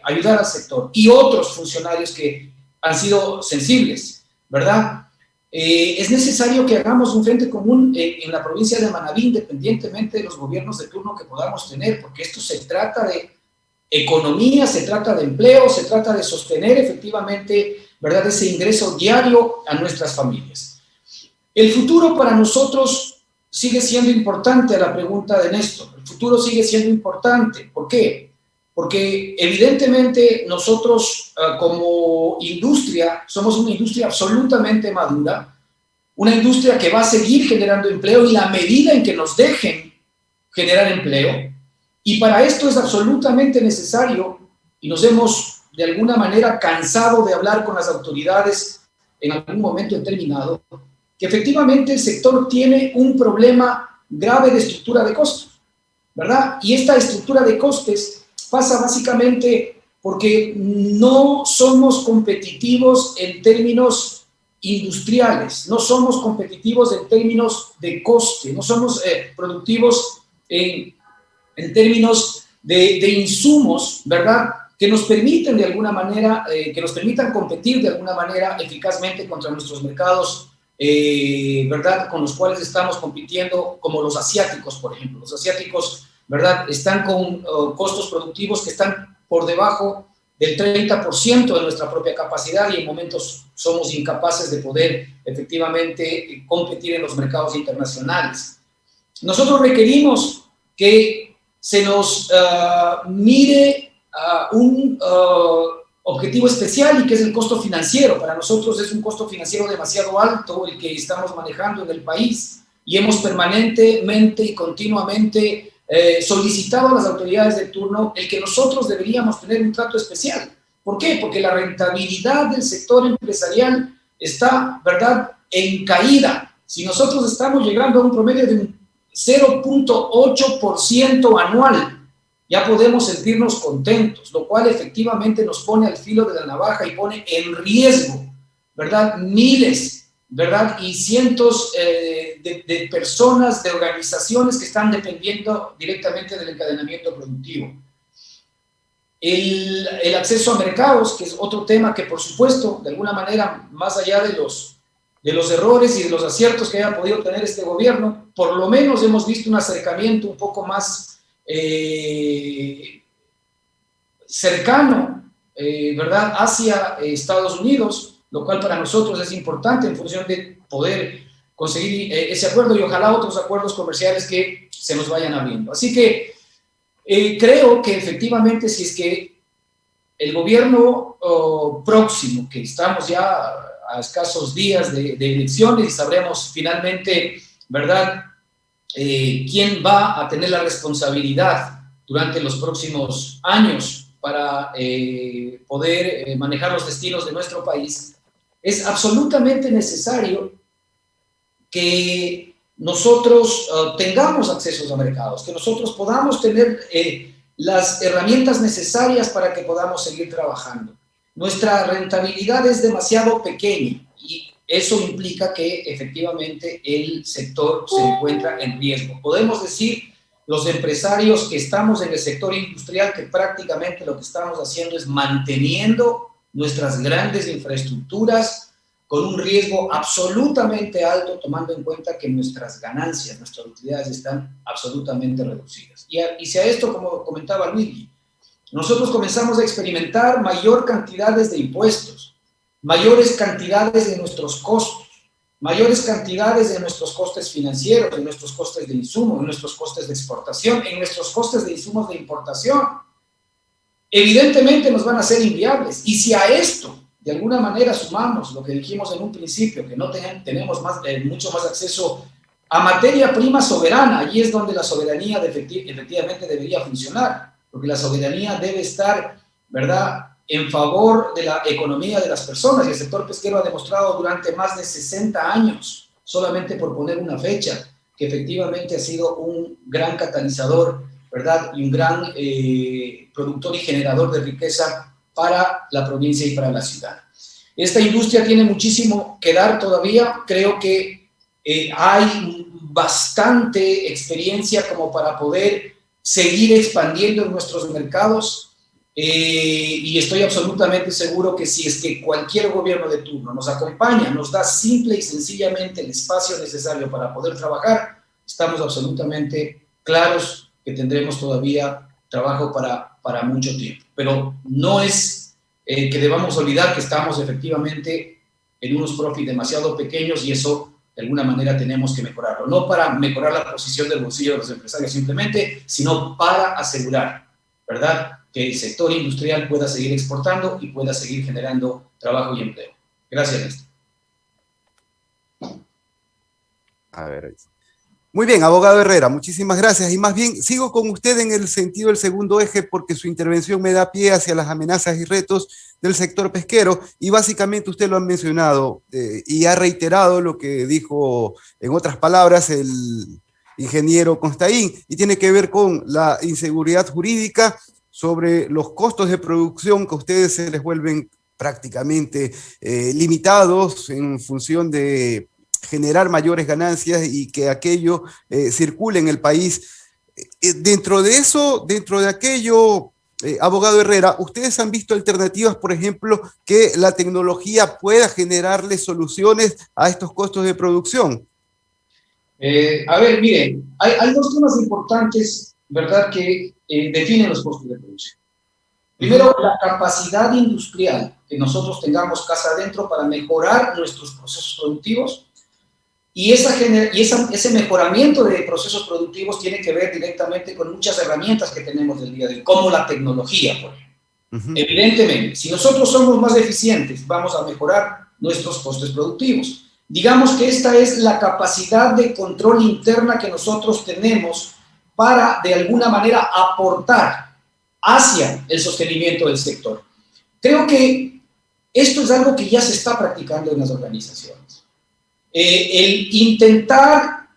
ayudar al sector, y otros funcionarios que han sido sensibles, ¿verdad? Es necesario que hagamos un frente común en la provincia de Manabí, independientemente de los gobiernos de turno que podamos tener, porque esto se trata de economía, se trata de empleo, se trata de sostener efectivamente, ¿verdad?, ese ingreso diario a nuestras familias. El futuro para nosotros sigue siendo importante, a la pregunta de Néstor. El futuro sigue siendo importante. ¿Por qué? Porque evidentemente nosotros como industria somos una industria absolutamente madura, una industria que va a seguir generando empleo y la medida en que nos dejen generar empleo. Y para esto es absolutamente necesario, y nos hemos de alguna manera cansado de hablar con las autoridades en algún momento determinado, que efectivamente el sector tiene un problema grave de estructura de costos, ¿verdad? Y esta estructura de costes pasa básicamente porque no somos competitivos en términos industriales, no somos competitivos en términos de coste, no somos productivos en términos de insumos, ¿verdad?, que nos permiten de alguna manera, que nos permitan competir de alguna manera eficazmente contra nuestros mercados, ¿verdad?, con los cuales estamos compitiendo, como los asiáticos, por ejemplo. Los asiáticos, ¿verdad?, están con costos productivos que están por debajo del 30% de nuestra propia capacidad, y en momentos somos incapaces de poder efectivamente competir en los mercados internacionales. Nosotros requerimos que se nos mire un objetivo especial, y que es el costo financiero. Para nosotros es un costo financiero demasiado alto el que estamos manejando en el país, y hemos permanentemente y continuamente solicitado a las autoridades de turno el que nosotros deberíamos tener un trato especial. ¿Por qué? Porque la rentabilidad del sector empresarial está, ¿verdad?, en caída. Si nosotros estamos llegando a un promedio de un 0.8% anual, ya podemos sentirnos contentos, lo cual efectivamente nos pone al filo de la navaja y pone en riesgo, ¿verdad?, miles, ¿verdad?, y cientos de personas, de organizaciones que están dependiendo directamente del encadenamiento productivo. El acceso a mercados, que es otro tema que, por supuesto, de alguna manera, más allá de los errores y de los aciertos que haya podido tener este gobierno, por lo menos hemos visto un acercamiento un poco más cercano, ¿verdad?, hacia Estados Unidos, lo cual para nosotros es importante en función de poder conseguir ese acuerdo, y ojalá otros acuerdos comerciales que se nos vayan abriendo. Así que creo que efectivamente, si es que el gobierno próximo, que estamos ya a escasos días de elecciones, y sabremos finalmente, ¿verdad?, quién va a tener la responsabilidad durante los próximos años para poder manejar los destinos de nuestro país, es absolutamente necesario que nosotros tengamos accesos a mercados, que nosotros podamos tener las herramientas necesarias para que podamos seguir trabajando. Nuestra rentabilidad es demasiado pequeña, y eso implica que efectivamente el sector se encuentra en riesgo. Podemos decir, los empresarios que estamos en el sector industrial, que prácticamente lo que estamos haciendo es manteniendo nuestras grandes infraestructuras con un riesgo absolutamente alto, tomando en cuenta que nuestras ganancias, nuestras utilidades están absolutamente reducidas. Y si a esto, como comentaba Luigi, nosotros comenzamos a experimentar mayor cantidades de impuestos, mayores cantidades de nuestros costos, mayores cantidades de nuestros costes financieros, de nuestros costes de insumo, de nuestros costes de exportación, en nuestros costes de insumos de importación. Evidentemente nos van a ser inviables. Y si a esto, de alguna manera, sumamos lo que dijimos en un principio, que no tenemos mucho más acceso a materia prima soberana, allí es donde la soberanía efectivamente debería funcionar, porque la soberanía debe estar, ¿verdad?, en favor de la economía de las personas, y el sector pesquero ha demostrado durante más de 60 años, solamente por poner una fecha, que efectivamente ha sido un gran catalizador, ¿verdad?, y un gran productor y generador de riqueza para la provincia y para la ciudad. Esta industria tiene muchísimo que dar todavía. Creo que hay bastante experiencia como para poder seguir expandiendo en nuestros mercados, y estoy absolutamente seguro que si es que cualquier gobierno de turno nos acompaña, nos da simple y sencillamente el espacio necesario para poder trabajar, estamos absolutamente claros que tendremos todavía trabajo para mucho tiempo. Pero no es que debamos olvidar que estamos efectivamente en unos profits demasiado pequeños, y eso de alguna manera tenemos que mejorarlo. No para mejorar la posición del bolsillo de los empresarios simplemente, sino para asegurar, ¿verdad?, que el sector industrial pueda seguir exportando y pueda seguir generando trabajo y empleo. Gracias, Néstor. A ver. Muy bien, abogado Herrera, muchísimas gracias. Y más bien, sigo con usted en el sentido del segundo eje, porque su intervención me da pie hacia las amenazas y retos del sector pesquero, y básicamente usted lo ha mencionado y ha reiterado lo que dijo, en otras palabras, el ingeniero Constaín, y tiene que ver con la inseguridad jurídica sobre los costos de producción que a ustedes se les vuelven prácticamente limitados en función de generar mayores ganancias y que aquello circule en el país. Dentro de eso, dentro de aquello, abogado Herrera, ¿ustedes han visto alternativas, por ejemplo, que la tecnología pueda generarle soluciones a estos costos de producción? A ver, miren, hay dos temas importantes, ¿verdad?, que definen los costos de producción. Primero, la capacidad industrial que nosotros tengamos casa adentro para mejorar nuestros procesos productivos, y ese mejoramiento de procesos productivos tiene que ver directamente con muchas herramientas que tenemos del día de hoy, como la tecnología, por ejemplo. Evidentemente, si nosotros somos más eficientes, vamos a mejorar nuestros costes productivos. Digamos que esta es la capacidad de control interna que nosotros tenemos para, de alguna manera, aportar hacia el sostenimiento del sector. Creo que esto es algo que ya se está practicando en las organizaciones. El intentar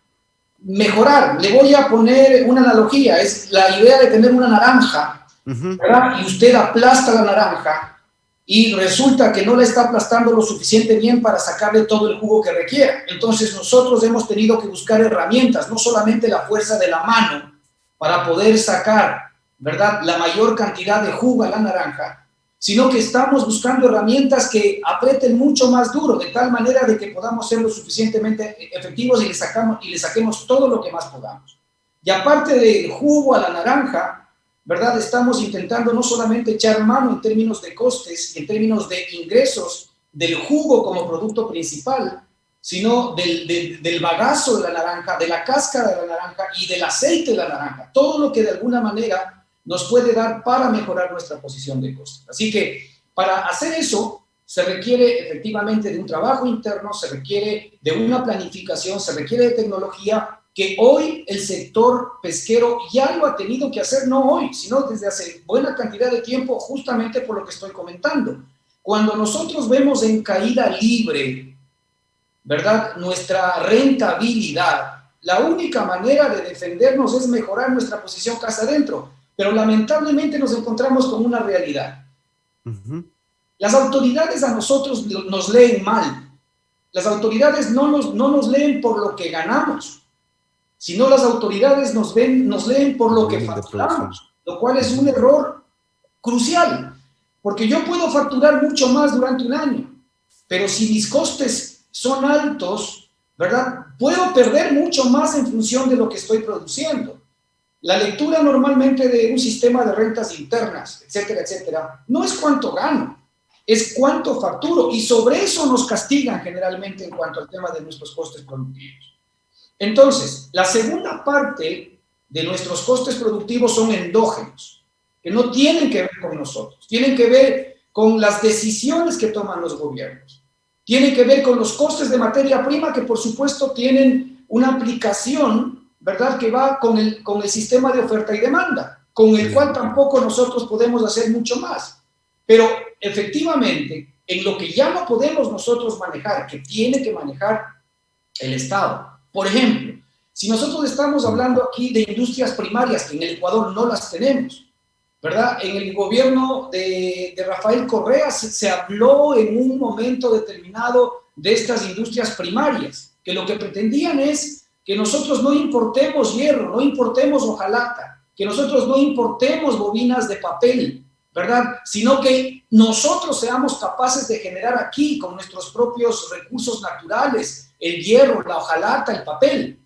mejorar, le voy a poner una analogía, es la idea de tener una naranja, ¿verdad?, y usted aplasta la naranja y resulta que no la está aplastando lo suficiente bien para sacarle todo el jugo que requiera. Entonces nosotros hemos tenido que buscar herramientas, no solamente la fuerza de la mano para poder sacar, ¿verdad?, la mayor cantidad de jugo a la naranja, sino que estamos buscando herramientas que aprieten mucho más duro, de tal manera de que podamos ser lo suficientemente efectivos y le saquemos todo lo que más podamos. Y aparte del jugo a la naranja, ¿verdad?, estamos intentando no solamente echar mano en términos de costes, en términos de ingresos del jugo como producto principal, sino del bagazo de la naranja, de la cáscara de la naranja y del aceite de la naranja. Todo lo que de alguna manera nos puede dar para mejorar nuestra posición de costes. Así que para hacer eso se requiere efectivamente de un trabajo interno, se requiere de una planificación, se requiere de tecnología, que hoy el sector pesquero ya lo ha tenido que hacer, no hoy, sino desde hace buena cantidad de tiempo, justamente por lo que estoy comentando. Cuando nosotros vemos en caída libre, ¿verdad?, nuestra rentabilidad, la única manera de defendernos es mejorar nuestra posición casa adentro, pero lamentablemente nos encontramos con una realidad. Las autoridades a nosotros nos leen mal. Las autoridades no nos leen por lo que ganamos, sino las autoridades nos leen por lo que facturamos, lo cual es un error crucial, porque yo puedo facturar mucho más durante un año, pero si mis costes son altos, ¿verdad?, puedo perder mucho más en función de lo que estoy produciendo. La lectura normalmente de un sistema de rentas internas, etcétera, etcétera, no es cuánto gano, es cuánto facturo, y sobre eso nos castigan generalmente en cuanto al tema de nuestros costes productivos. Entonces, la segunda parte de nuestros costes productivos son endógenos, que no tienen que ver con nosotros, tienen que ver con las decisiones que toman los gobiernos, tienen que ver con los costes de materia prima que por supuesto tienen una aplicación, ¿verdad?, que va con el sistema de oferta y demanda, con el cual tampoco nosotros podemos hacer mucho más. Pero efectivamente, en lo que ya no podemos nosotros manejar, que tiene que manejar el Estado. Por ejemplo, si nosotros estamos hablando aquí de industrias primarias, que en el Ecuador no las tenemos, ¿verdad? En el gobierno de Rafael Correa se habló en un momento determinado de estas industrias primarias, que lo que pretendían es que nosotros no importemos hierro, no importemos hojalata, que nosotros no importemos bobinas de papel, ¿verdad? Sino que nosotros seamos capaces de generar aquí, con nuestros propios recursos naturales, el hierro, la hojalata, el papel,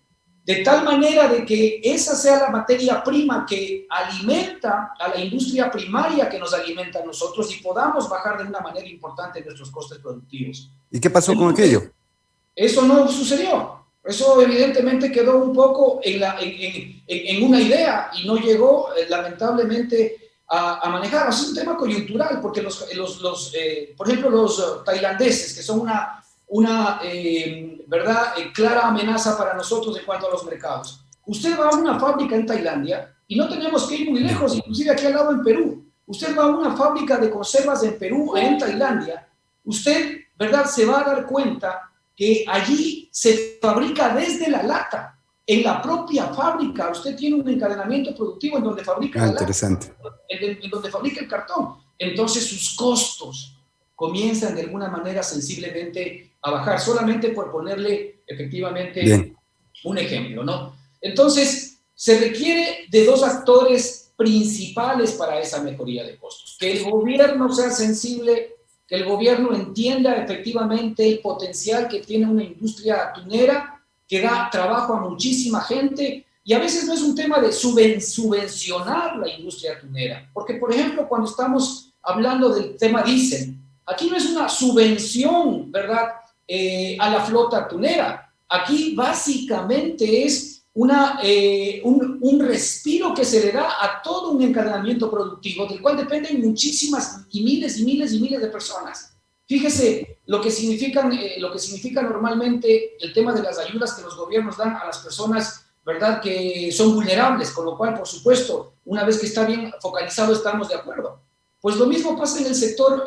de tal manera de que esa sea la materia prima que alimenta a la industria primaria que nos alimenta a nosotros y podamos bajar de una manera importante nuestros costes productivos. ¿Y qué pasó con aquello? Eso no sucedió. Eso evidentemente quedó un poco en una idea y no llegó lamentablemente a manejar. Es un tema coyuntural porque por ejemplo, los tailandeses, que son una ¿verdad?, clara amenaza para nosotros en cuanto a los mercados. Usted va a una fábrica en Tailandia y no tenemos que ir muy lejos, inclusive aquí al lado en Perú. Usted va a una fábrica de conservas en Perú, en Tailandia, usted, ¿verdad?, se va a dar cuenta que allí se fabrica desde la lata. En la propia fábrica usted tiene un encadenamiento productivo en donde fabrica la lata, en donde fabrica el cartón. Entonces sus costos comienzan de alguna manera sensiblemente a bajar, solamente por ponerle efectivamente un ejemplo, ¿no? Entonces se requiere de dos actores principales para esa mejoría de costos: que el gobierno sea sensible, que el gobierno entienda efectivamente el potencial que tiene una industria atunera que da trabajo a muchísima gente, y a veces no es un tema de subvencionar la industria atunera, porque por ejemplo cuando estamos hablando del tema diésel, aquí no es una subvención, ¿verdad?, a la flota atunera, aquí básicamente es un respiro que se le da a todo un encadenamiento productivo del cual dependen muchísimas y miles de personas. Fíjese lo que significa normalmente el tema de las ayudas que los gobiernos dan a las personas, ¿verdad?, que son vulnerables, con lo cual, por supuesto, una vez que está bien focalizado, estamos de acuerdo. Pues lo mismo pasa en el sector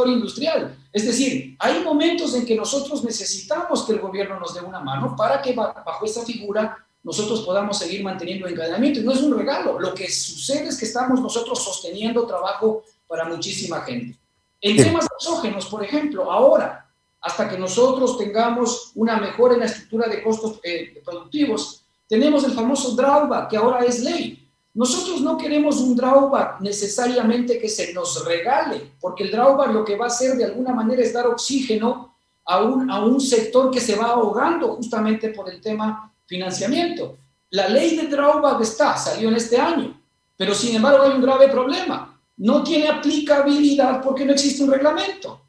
industrial. Es decir, hay momentos en que nosotros necesitamos que el gobierno nos dé una mano para que bajo esa figura nosotros podamos seguir manteniendo el encadenamiento. Y no es un regalo. Lo que sucede es que estamos nosotros sosteniendo trabajo para muchísima gente. En temas exógenos, por ejemplo, ahora, hasta que nosotros tengamos una mejora en la estructura de costos productivos, tenemos el famoso drawback, que ahora es ley. Nosotros no queremos un drawback necesariamente que se nos regale, porque el drawback lo que va a hacer de alguna manera es dar oxígeno a un sector que se va ahogando justamente por el tema financiamiento. La ley de drawback salió en este año, pero sin embargo hay un grave problema. No tiene aplicabilidad porque no existe un reglamento.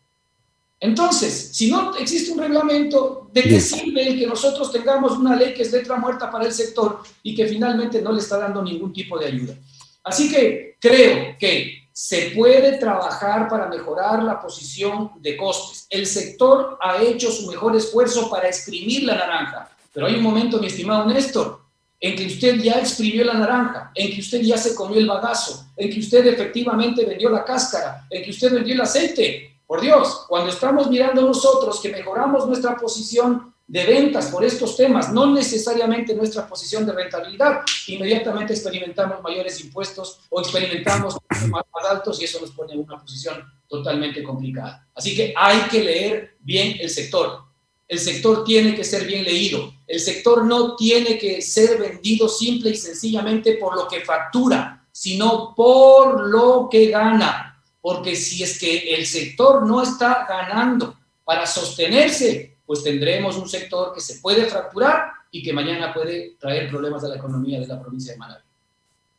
Entonces, si no existe un reglamento, ¿de qué sirve el que nosotros tengamos una ley que es letra muerta para el sector y que finalmente no le está dando ningún tipo de ayuda? Así que creo que se puede trabajar para mejorar la posición de costes. El sector ha hecho su mejor esfuerzo para exprimir la naranja, pero hay un momento, mi estimado Néstor, en que usted ya exprimió la naranja, en que usted ya se comió el bagazo, en que usted efectivamente vendió la cáscara, en que usted vendió el aceite. Por Dios, cuando estamos mirando nosotros que mejoramos nuestra posición de ventas por estos temas, no necesariamente nuestra posición de rentabilidad, inmediatamente experimentamos mayores impuestos o experimentamos más altos y eso nos pone en una posición totalmente complicada. Así que hay que leer bien el sector. El sector tiene que ser bien leído. El sector no tiene que ser vendido simple y sencillamente por lo que factura, sino por lo que gana. Porque si es que el sector no está ganando para sostenerse, pues tendremos un sector que se puede fracturar y que mañana puede traer problemas a la economía de la provincia de Manabí.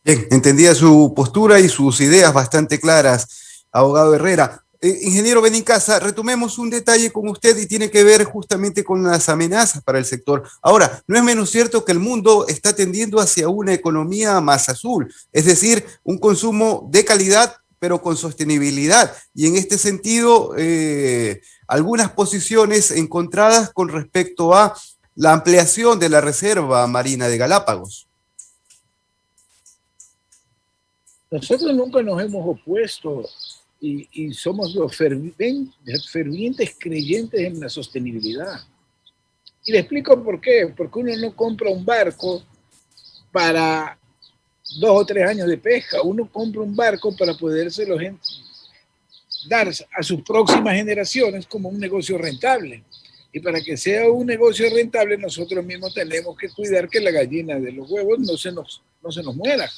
Bien, entendía su postura y sus ideas bastante claras, abogado Herrera. Ingeniero Benincasa, retomemos un detalle con usted y tiene que ver justamente con las amenazas para el sector. Ahora, no es menos cierto que el mundo está tendiendo hacia una economía más azul, es decir, un consumo de calidad, pero con sostenibilidad. Y en este sentido, algunas posiciones encontradas con respecto a la ampliación de la Reserva Marina de Galápagos. Nosotros nunca nos hemos opuesto y somos los fervientes creyentes en la sostenibilidad. Y le explico por qué. Porque uno no compra un barco para 2 o 3 años de pesca. Uno compra un barco para podérselo dar a sus próximas generaciones como un negocio rentable. Y para que sea un negocio rentable, nosotros mismos tenemos que cuidar que la gallina de los huevos no se nos muera.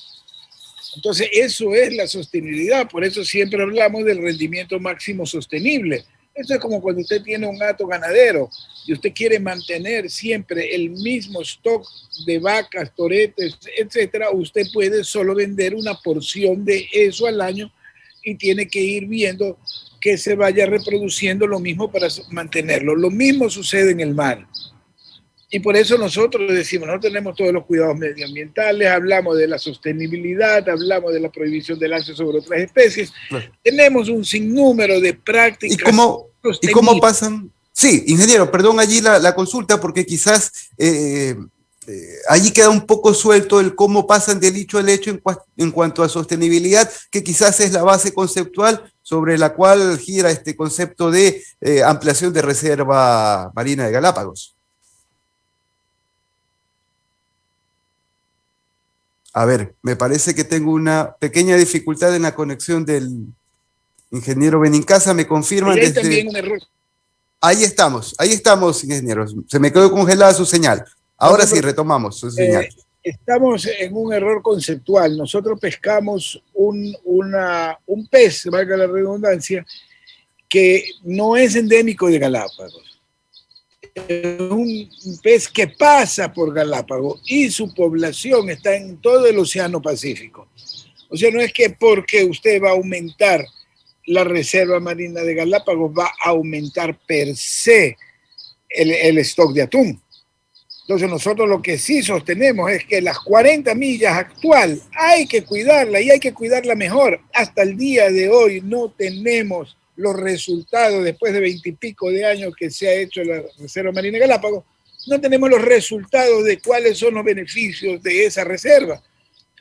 Entonces, eso es la sostenibilidad. Por eso siempre hablamos del rendimiento máximo sostenible. Esto es como cuando usted tiene un hato ganadero y usted quiere mantener siempre el mismo stock de vacas, toretes, etcétera. Usted puede solo vender una porción de eso al año y tiene que ir viendo que se vaya reproduciendo lo mismo para mantenerlo. Lo mismo sucede en el mar. Y por eso nosotros decimos, nosotros tenemos todos los cuidados medioambientales, hablamos de la sostenibilidad, hablamos de la prohibición del lance sobre otras especies. Claro. Tenemos un sinnúmero de prácticas. ¿Y cómo pasan? Sí, ingeniero, perdón allí la consulta, porque quizás allí queda un poco suelto el cómo pasan del dicho al hecho en cuanto a sostenibilidad, que quizás es la base conceptual sobre la cual gira este concepto de ampliación de Reserva Marina de Galápagos. A ver, me parece que tengo una pequeña dificultad en la conexión del ingeniero Benincasa. ¿Me confirman? Hay también un error. Ahí estamos, ingeniero. Se me quedó congelada su señal. Ahora sí, retomamos su señal. Estamos en un error conceptual. Nosotros pescamos un pez, valga la redundancia, que no es endémico de Galápagos. Es un pez que pasa por Galápagos y su población está en todo el Océano Pacífico. O sea, no es que porque usted va a aumentar la Reserva Marina de Galápagos va a aumentar per se el stock de atún. Entonces nosotros lo que sí sostenemos es que las 40 millas actual hay que cuidarla y hay que cuidarla mejor. Hasta el día de hoy no tenemos los resultados, después de 20 y pico de años que se ha hecho la Reserva Marina de Galápagos, no tenemos los resultados de cuáles son los beneficios de esa reserva.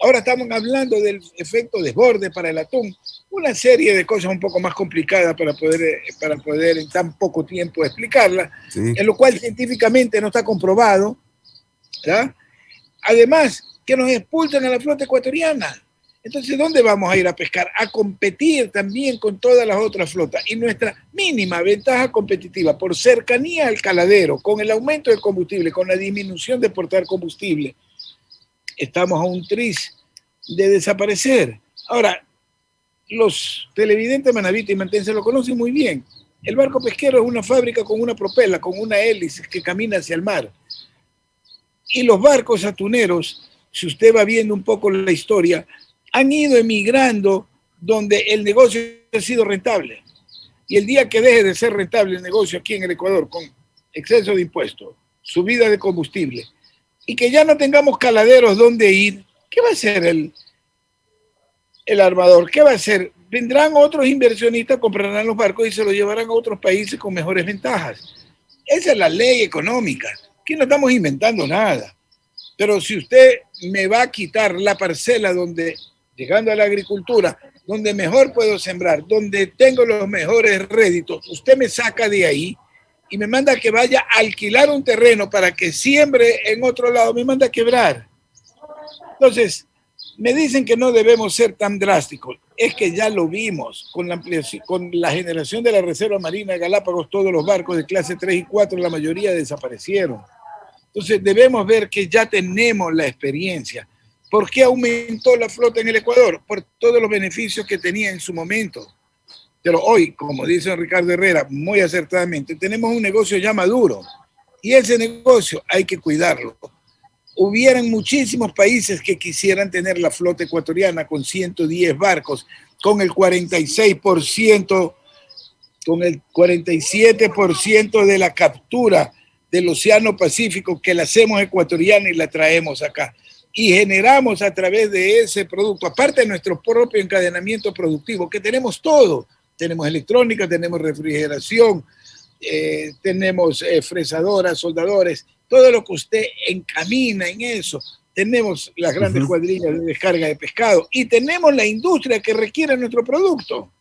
Ahora estamos hablando del efecto desborde para el atún, una serie de cosas un poco más complicadas para poder en tan poco tiempo explicarla, sí. En lo cual científicamente no está comprobado, ¿verdad? Además, que nos expulsan a la flota ecuatoriana. Entonces, ¿dónde vamos a ir a pescar? A competir también con todas las otras flotas. Y nuestra mínima ventaja competitiva por cercanía al caladero, con el aumento del combustible, con la disminución de portar combustible, estamos a un tris de desaparecer. Ahora, los televidentes manavitas y mantenses lo conocen muy bien. El barco pesquero es una fábrica con una propela, con una hélice que camina hacia el mar. Y los barcos atuneros, si usted va viendo un poco la historia, han ido emigrando donde el negocio ha sido rentable. Y el día que deje de ser rentable el negocio aquí en el Ecuador, con exceso de impuestos, subida de combustible, y que ya no tengamos caladeros donde ir, ¿qué va a hacer el armador? ¿Qué va a hacer? Vendrán otros inversionistas, comprarán los barcos y se los llevarán a otros países con mejores ventajas. Esa es la ley económica. Aquí no estamos inventando nada. Pero si usted me va a quitar la parcela donde, llegando a la agricultura, donde mejor puedo sembrar, donde tengo los mejores réditos, usted me saca de ahí y me manda que vaya a alquilar un terreno para que siembre en otro lado, me manda a quebrar. Entonces, me dicen que no debemos ser tan drásticos. Es que ya lo vimos con la ampliación, con la generación de la Reserva Marina de Galápagos, todos los barcos de clase 3 y 4, la mayoría desaparecieron. Entonces debemos ver que ya tenemos la experiencia. ¿Por qué aumentó la flota en el Ecuador? Por todos los beneficios que tenía en su momento. Pero hoy, como dice Ricardo Herrera muy acertadamente, tenemos un negocio ya maduro y ese negocio hay que cuidarlo. Hubieran muchísimos países que quisieran tener la flota ecuatoriana con 110 barcos, con el 46% con el 47% de la captura del Océano Pacífico que la hacemos ecuatoriana y la traemos acá. Y generamos a través de ese producto, aparte de nuestro propio encadenamiento productivo, que tenemos todo. Tenemos electrónica, tenemos refrigeración, tenemos fresadoras, soldadores, todo lo que usted encamina en eso. Tenemos las grandes cuadrillas de descarga de pescado y tenemos la industria que requiere nuestro producto.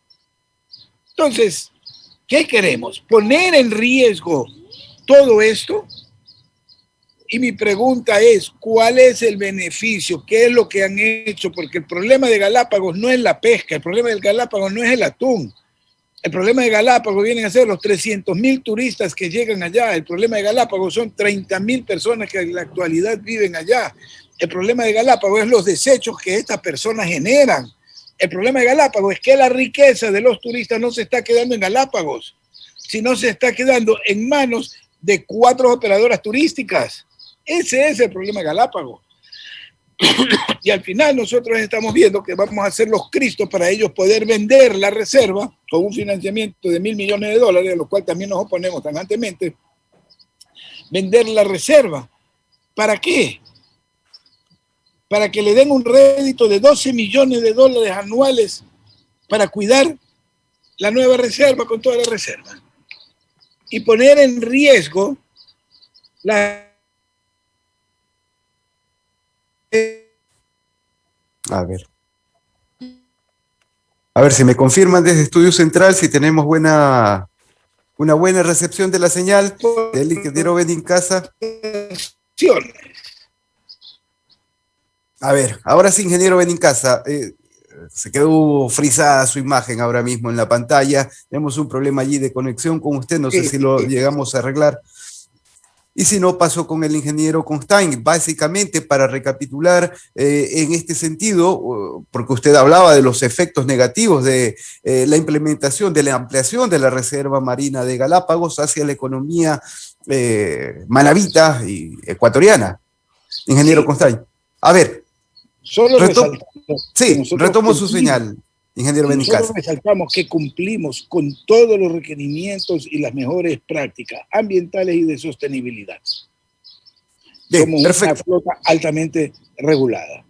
Entonces, ¿qué queremos? ¿Poner en riesgo todo esto? Y mi pregunta es, ¿cuál es el beneficio? ¿Qué es lo que han hecho? Porque el problema de Galápagos no es la pesca, el problema de Galápagos no es el atún. El problema de Galápagos vienen a ser los 300.000 turistas que llegan allá. El problema de Galápagos son 30.000 personas que en la actualidad viven allá. El problema de Galápagos es los desechos que estas personas generan. El problema de Galápagos es que la riqueza de los turistas no se está quedando en Galápagos, sino se está quedando en manos de 4 operadoras turísticas. Ese es el problema de Galápagos. Y al final nosotros estamos viendo que vamos a hacer los cristos para ellos poder vender la reserva con un financiamiento de $1.000 millones, a lo cual también nos oponemos tajantemente. Vender la reserva. ¿Para qué? Para que le den un rédito de $12 millones anuales para cuidar la nueva reserva con toda la reserva. Y poner en riesgo la... A ver si me confirman desde Estudio Central si tenemos una buena recepción de la señal del ingeniero Benincasa. A ver, ahora sí, ingeniero Benincasa, se quedó frisada su imagen ahora mismo en la pantalla. Tenemos un problema allí de conexión con usted, no sé si lo llegamos a arreglar. Y si no, paso con el ingeniero Constant, básicamente para recapitular en este sentido, porque usted hablaba de los efectos negativos de la implementación, de la ampliación de la Reserva Marina de Galápagos hacia la economía manabita y ecuatoriana. Ingeniero Constant. A ver, retomo su señal. Ingeniero Benincasa. Nosotros resaltamos que cumplimos con todos los requerimientos y las mejores prácticas ambientales y de sostenibilidad. Bien, somos perfecto. Una flota altamente regulada.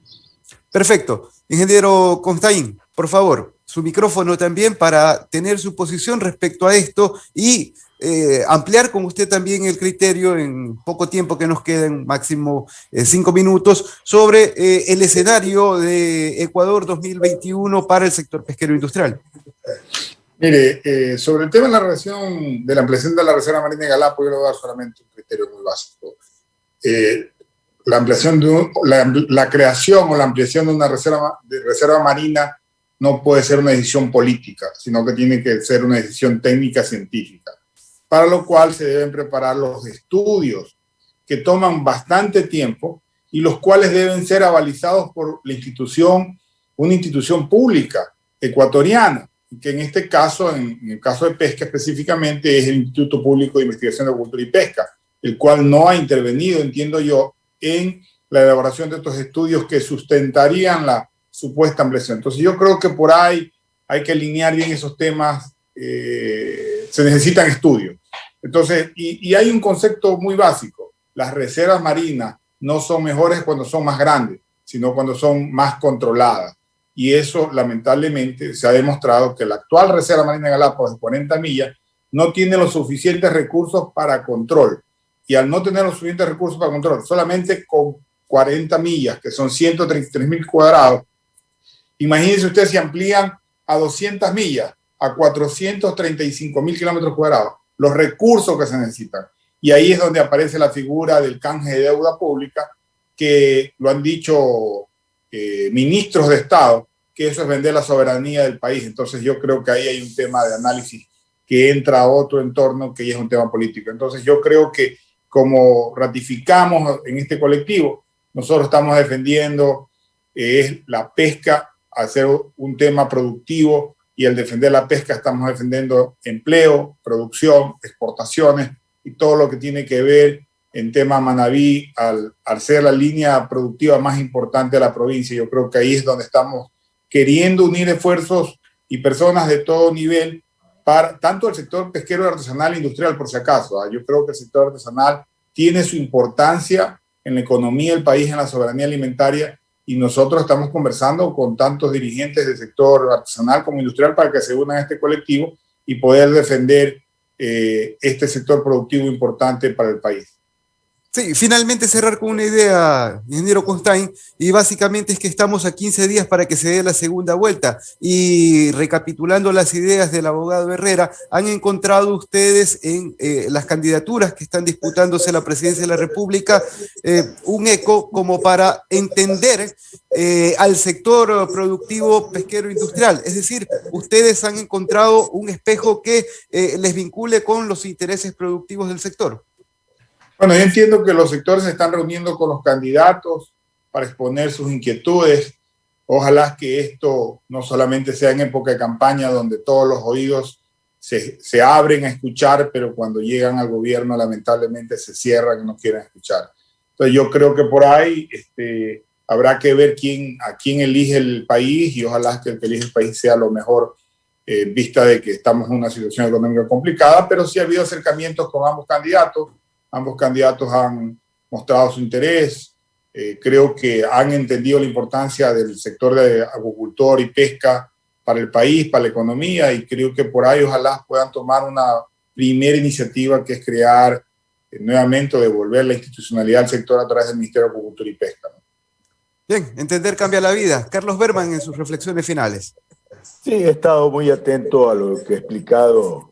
Perfecto. Ingeniero Constain, por favor, su micrófono también para tener su posición respecto a esto y ampliar con usted también el criterio en poco tiempo que nos queden, máximo 5 minutos, sobre el escenario de Ecuador 2021 para el sector pesquero industrial. Mire, sobre el tema de la relación de la ampliación de la Reserva Marina de Galápagos, yo le voy a dar solamente un criterio muy básico. La ampliación la creación o la ampliación de una reserva marina no puede ser una decisión política, sino que tiene que ser una decisión técnica científica, para lo cual se deben preparar los estudios que toman bastante tiempo y los cuales deben ser avalizados por una institución pública ecuatoriana, que en este caso, en el caso de pesca específicamente, es el Instituto Público de Investigación de Agricultura y Pesca, el cual no ha intervenido, entiendo yo, en la elaboración de estos estudios que sustentarían la supuesta ampliación. Entonces yo creo que por ahí hay que alinear bien esos temas, se necesitan estudios. Entonces, y hay un concepto muy básico, las reservas marinas no son mejores cuando son más grandes, sino cuando son más controladas. Y eso, lamentablemente, se ha demostrado que la actual Reserva Marina de Galápagos de 40 millas no tiene los suficientes recursos para control. Y al no tener los suficientes recursos para control, solamente con 40 millas, que son 133.000 cuadrados, imagínense ustedes si amplían a 200 millas, a 435.000 kilómetros cuadrados, los recursos que se necesitan. Y ahí es donde aparece la figura del canje de deuda pública, que lo han dicho ministros de Estado, que eso es vender la soberanía del país. Entonces yo creo que ahí hay un tema de análisis que entra a otro entorno que ya es un tema político. Entonces yo creo que como ratificamos en este colectivo, nosotros estamos defendiendo la pesca al ser un tema productivo, y al defender la pesca estamos defendiendo empleo, producción, exportaciones y todo lo que tiene que ver en tema Manabí al ser la línea productiva más importante de la provincia. Yo creo que ahí es donde estamos queriendo unir esfuerzos y personas de todo nivel para tanto el sector pesquero artesanal e industrial, por si acaso. Yo creo que el sector artesanal tiene su importancia en la economía del país, en la soberanía alimentaria, y nosotros estamos conversando con tantos dirigentes del sector artesanal como industrial para que se unan a este colectivo y poder defender este sector productivo importante para el país. Sí, finalmente cerrar con una idea, ingeniero Constain, y básicamente es que estamos a 15 días para que se dé la segunda vuelta. Y recapitulando las ideas del abogado Herrera, ¿han encontrado ustedes en las candidaturas que están disputándose la presidencia de la República un eco como para entender al sector productivo pesquero industrial? Es decir, ustedes han encontrado un espejo que les vincule con los intereses productivos del sector. Bueno, yo entiendo que los sectores se están reuniendo con los candidatos para exponer sus inquietudes. Ojalá que esto no solamente sea en época de campaña, donde todos los oídos se abren a escuchar, pero cuando llegan al gobierno lamentablemente se cierran y no quieren escuchar. Entonces yo creo que por ahí habrá que ver a quién elige el país, y ojalá que el que elige el país sea lo mejor, vista de que estamos en una situación económica complicada, pero sí ha habido acercamientos con ambos candidatos. Ambos candidatos han mostrado su interés. Creo que han entendido la importancia del sector de acuicultor y pesca para el país, para la economía, y creo que por ahí ojalá puedan tomar una primera iniciativa, que es crear nuevamente o devolver la institucionalidad al sector a través del Ministerio de Acuicultura y Pesca. Bien, entender cambia la vida. Carlos Berman, en sus reflexiones finales. Sí, he estado muy atento a lo que ha explicado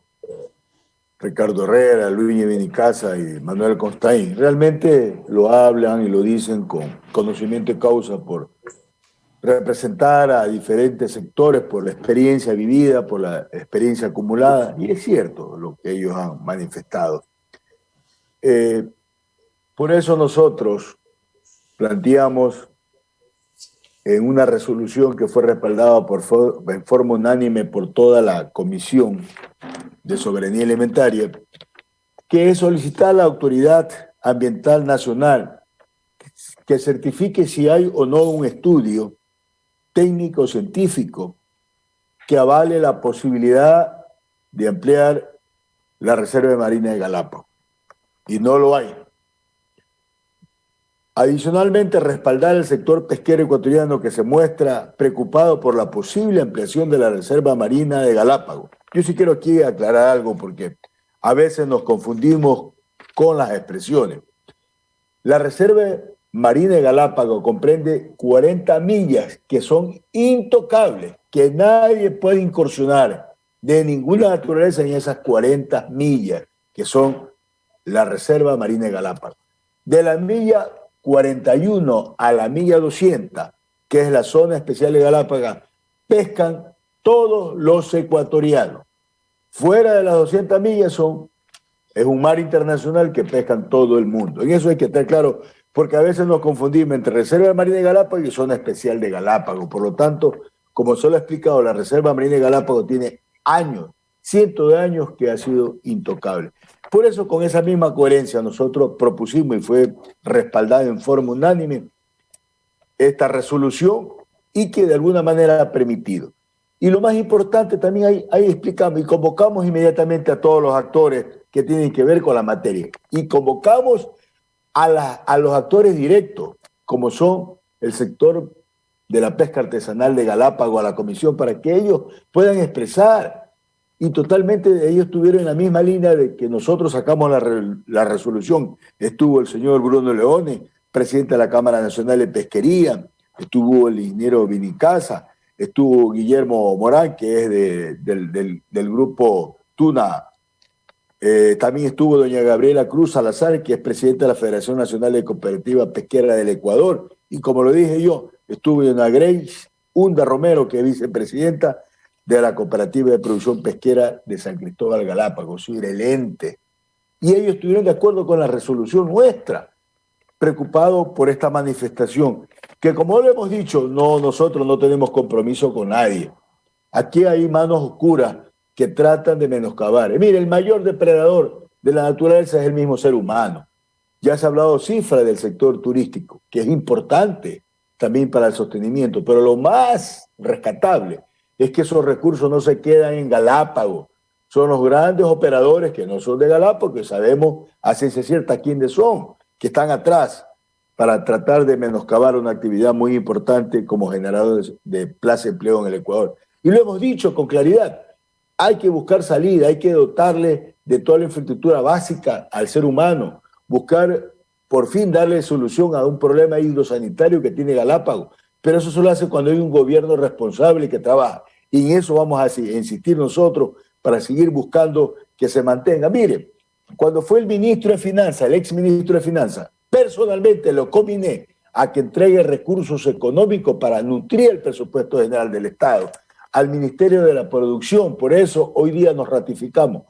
Ricardo Herrera, Luis Benicasa y Manuel Constain. Realmente lo hablan y lo dicen con conocimiento de causa, por representar a diferentes sectores, por la experiencia vivida, por la experiencia acumulada, y es cierto lo que ellos han manifestado. Por eso nosotros planteamos en una resolución que fue respaldada en forma unánime por toda la Comisión de Soberanía Alimentaria, que es solicitar a la Autoridad Ambiental Nacional que certifique si hay o no un estudio técnico científico que avale la posibilidad de ampliar la Reserva Marina de Galápagos. Y no lo hay. Adicionalmente, respaldar al sector pesquero ecuatoriano, que se muestra preocupado por la posible ampliación de la Reserva Marina de Galápagos. Yo sí quiero aquí aclarar algo, porque a veces nos confundimos con las expresiones. La Reserva Marina de Galápagos comprende 40 millas que son intocables, que nadie puede incursionar de ninguna naturaleza en esas 40 millas, que son la Reserva Marina de Galápagos. De la milla 41 a la milla 200, que es la zona especial de Galápagos, pescan todos los ecuatorianos. Fuera de las 200 millas es un mar internacional que pescan todo el mundo. En eso hay que estar claro, porque a veces nos confundimos entre Reserva Marina de Galápagos y zona especial de Galápagos. Por lo tanto, como se lo he explicado, la Reserva Marina de Galápagos tiene años, cientos de años, que ha sido intocable. Por eso, con esa misma coherencia, nosotros propusimos, y fue respaldada en forma unánime, esta resolución, y que de alguna manera ha permitido. Y lo más importante también, ahí explicamos y convocamos inmediatamente a todos los actores que tienen que ver con la materia. Y convocamos a los actores directos, como son el sector de la pesca artesanal de Galápagos, a la comisión, para que ellos puedan expresar. Y totalmente ellos estuvieron en la misma línea de que nosotros sacamos la resolución. Estuvo el señor Bruno Leone, presidente de la Cámara Nacional de Pesquería, estuvo el ingeniero Benicasa, estuvo Guillermo Morán, que es del grupo Tuna. También estuvo doña Gabriela Cruz Salazar, que es presidenta de la Federación Nacional de Cooperativa Pesquera del Ecuador. Y como lo dije yo, estuvo doña Grace Hunda Romero, que es vicepresidenta de la Cooperativa de Producción Pesquera de San Cristóbal Galápagos, Surelente. Y ellos estuvieron de acuerdo con la resolución nuestra, preocupados por esta manifestación, que, como lo hemos dicho, nosotros no tenemos compromiso con nadie. Aquí hay manos oscuras que tratan de menoscabar. Mire, el mayor depredador de la naturaleza es el mismo ser humano. Ya se ha hablado cifras del sector turístico, que es importante también para el sostenimiento, pero lo más rescatable es que esos recursos no se quedan en Galápagos, son los grandes operadores que no son de Galápagos, que sabemos a ciencia cierta quiénes son, que están atrás para tratar de menoscabar una actividad muy importante como generador de plaza de empleo en el Ecuador. Y lo hemos dicho con claridad, hay que buscar salida, hay que dotarle de toda la infraestructura básica al ser humano, buscar por fin darle solución a un problema hidrosanitario que tiene Galápagos, pero eso solo hace cuando hay un gobierno responsable que trabaja, y en eso vamos a insistir nosotros para seguir buscando que se mantenga. Mire, cuando fue el ministro de Finanzas, el ex ministro de Finanzas, personalmente lo combiné a que entregue recursos económicos para nutrir el presupuesto general del Estado al Ministerio de la Producción. Por eso hoy día nos ratificamos.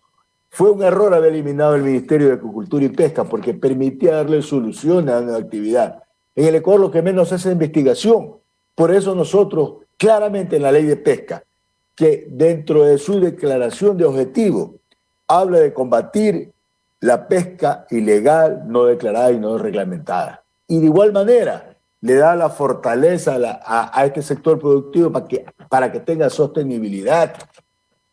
Fue un error haber eliminado el Ministerio de Agricultura y Pesca porque permitía darle soluciones a una actividad. En el Ecuador lo que menos es investigación. Por eso nosotros, claramente en la ley de pesca, que dentro de su declaración de objetivo habla de combatir la pesca ilegal, no declarada y no reglamentada. Y de igual manera le da la fortaleza a este sector productivo para que tenga sostenibilidad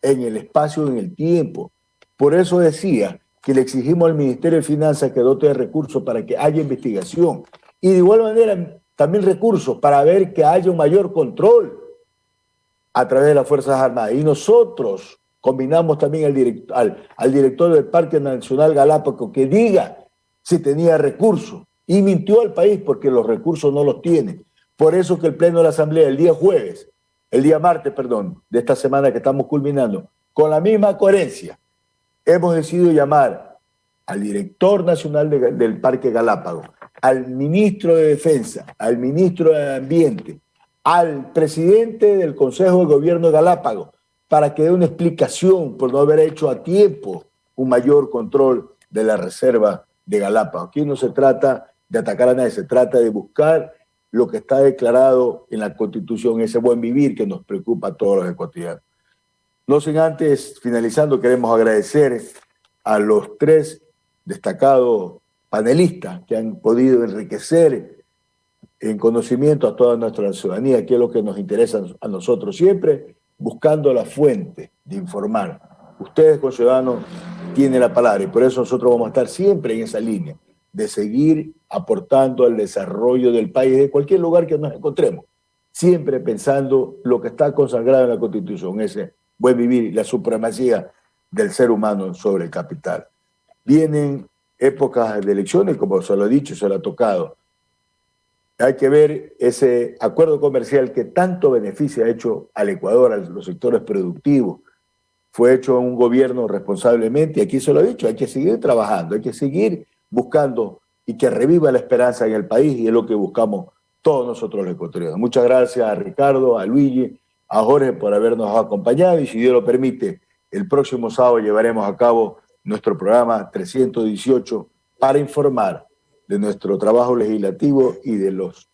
en el espacio y en el tiempo. Por eso decía que le exigimos al Ministerio de Finanzas que dote de recursos para que haya investigación. Y de igual manera también recursos para ver que haya un mayor control a través de las Fuerzas Armadas. Y nosotros combinamos también al director del Parque Nacional Galápagos que diga si tenía recursos. Y mintió al país porque los recursos no los tiene. Por eso que el Pleno de la Asamblea, el día martes, de esta semana que estamos culminando, con la misma coherencia, hemos decidido llamar al director nacional del Parque Galápagos, al ministro de Defensa, al ministro de Ambiente, al presidente del Consejo de Gobierno de Galápagos, para que dé una explicación por no haber hecho a tiempo un mayor control de la reserva de Galápagos. Aquí no se trata de atacar a nadie, se trata de buscar lo que está declarado en la Constitución, ese buen vivir que nos preocupa a todos los ecuatorianos. No sin antes, finalizando, queremos agradecer a los 3 destacados panelistas que han podido enriquecer en conocimiento a toda nuestra ciudadanía, que es lo que nos interesa a nosotros, siempre buscando la fuente de informar. Ustedes, conciudadanos, tienen la palabra y por eso nosotros vamos a estar siempre en esa línea de seguir aportando al desarrollo del país, de cualquier lugar que nos encontremos, siempre pensando lo que está consagrado en la Constitución, ese buen vivir y la supremacía del ser humano sobre el capital. Vienen épocas de elecciones, como se lo he dicho, se lo ha tocado. Hay que ver ese acuerdo comercial que tanto beneficio ha hecho al Ecuador, a los sectores productivos. Fue hecho un gobierno responsablemente, y aquí se lo he dicho, hay que seguir trabajando, hay que seguir buscando y que reviva la esperanza en el país, y es lo que buscamos todos nosotros los ecuatorianos. Muchas gracias a Ricardo, a Luigi, a Jorge por habernos acompañado, y si Dios lo permite, el próximo sábado llevaremos a cabo nuestro programa 318 para informar de nuestro trabajo legislativo y de los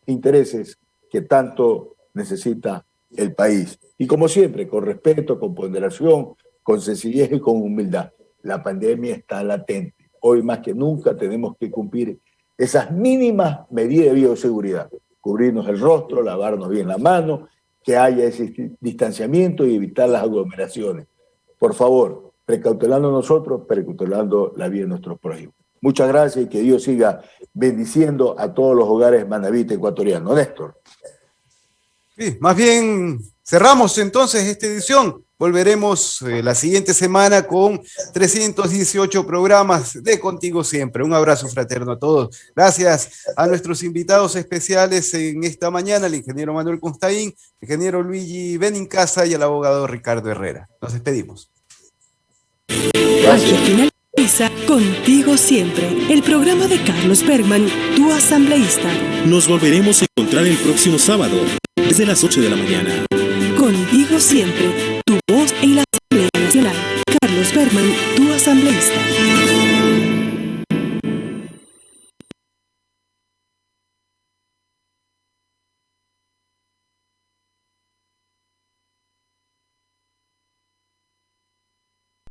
intereses que tanto necesita el país. Y como siempre, con respeto, con ponderación, con sencillez y con humildad. La pandemia está latente. Hoy más que nunca tenemos que cumplir esas mínimas medidas de bioseguridad. Cubrirnos el rostro, lavarnos bien la mano, que haya ese distanciamiento y evitar las aglomeraciones. Por favor, precautelando nosotros, precautelando la vida de nuestros prójimos. Muchas gracias y que Dios siga bendiciendo a todos los hogares manavites ecuatorianos. Néstor. Sí, más bien cerramos entonces esta edición. Volveremos la siguiente semana con 318 programas de Contigo Siempre. Un abrazo fraterno a todos. Gracias a nuestros invitados especiales en esta mañana, al ingeniero Manuel Constaín, el ingeniero Luigi Benincasa y al abogado Ricardo Herrera. Nos despedimos. Gracias. Finaliza Contigo Siempre, el programa de Carlos Bergman, tu asambleísta. Nos volveremos a encontrar el próximo sábado, desde las 8 de la mañana. Contigo Siempre, tu voz en la Asamblea Nacional. Carlos Bergman, tu asambleísta.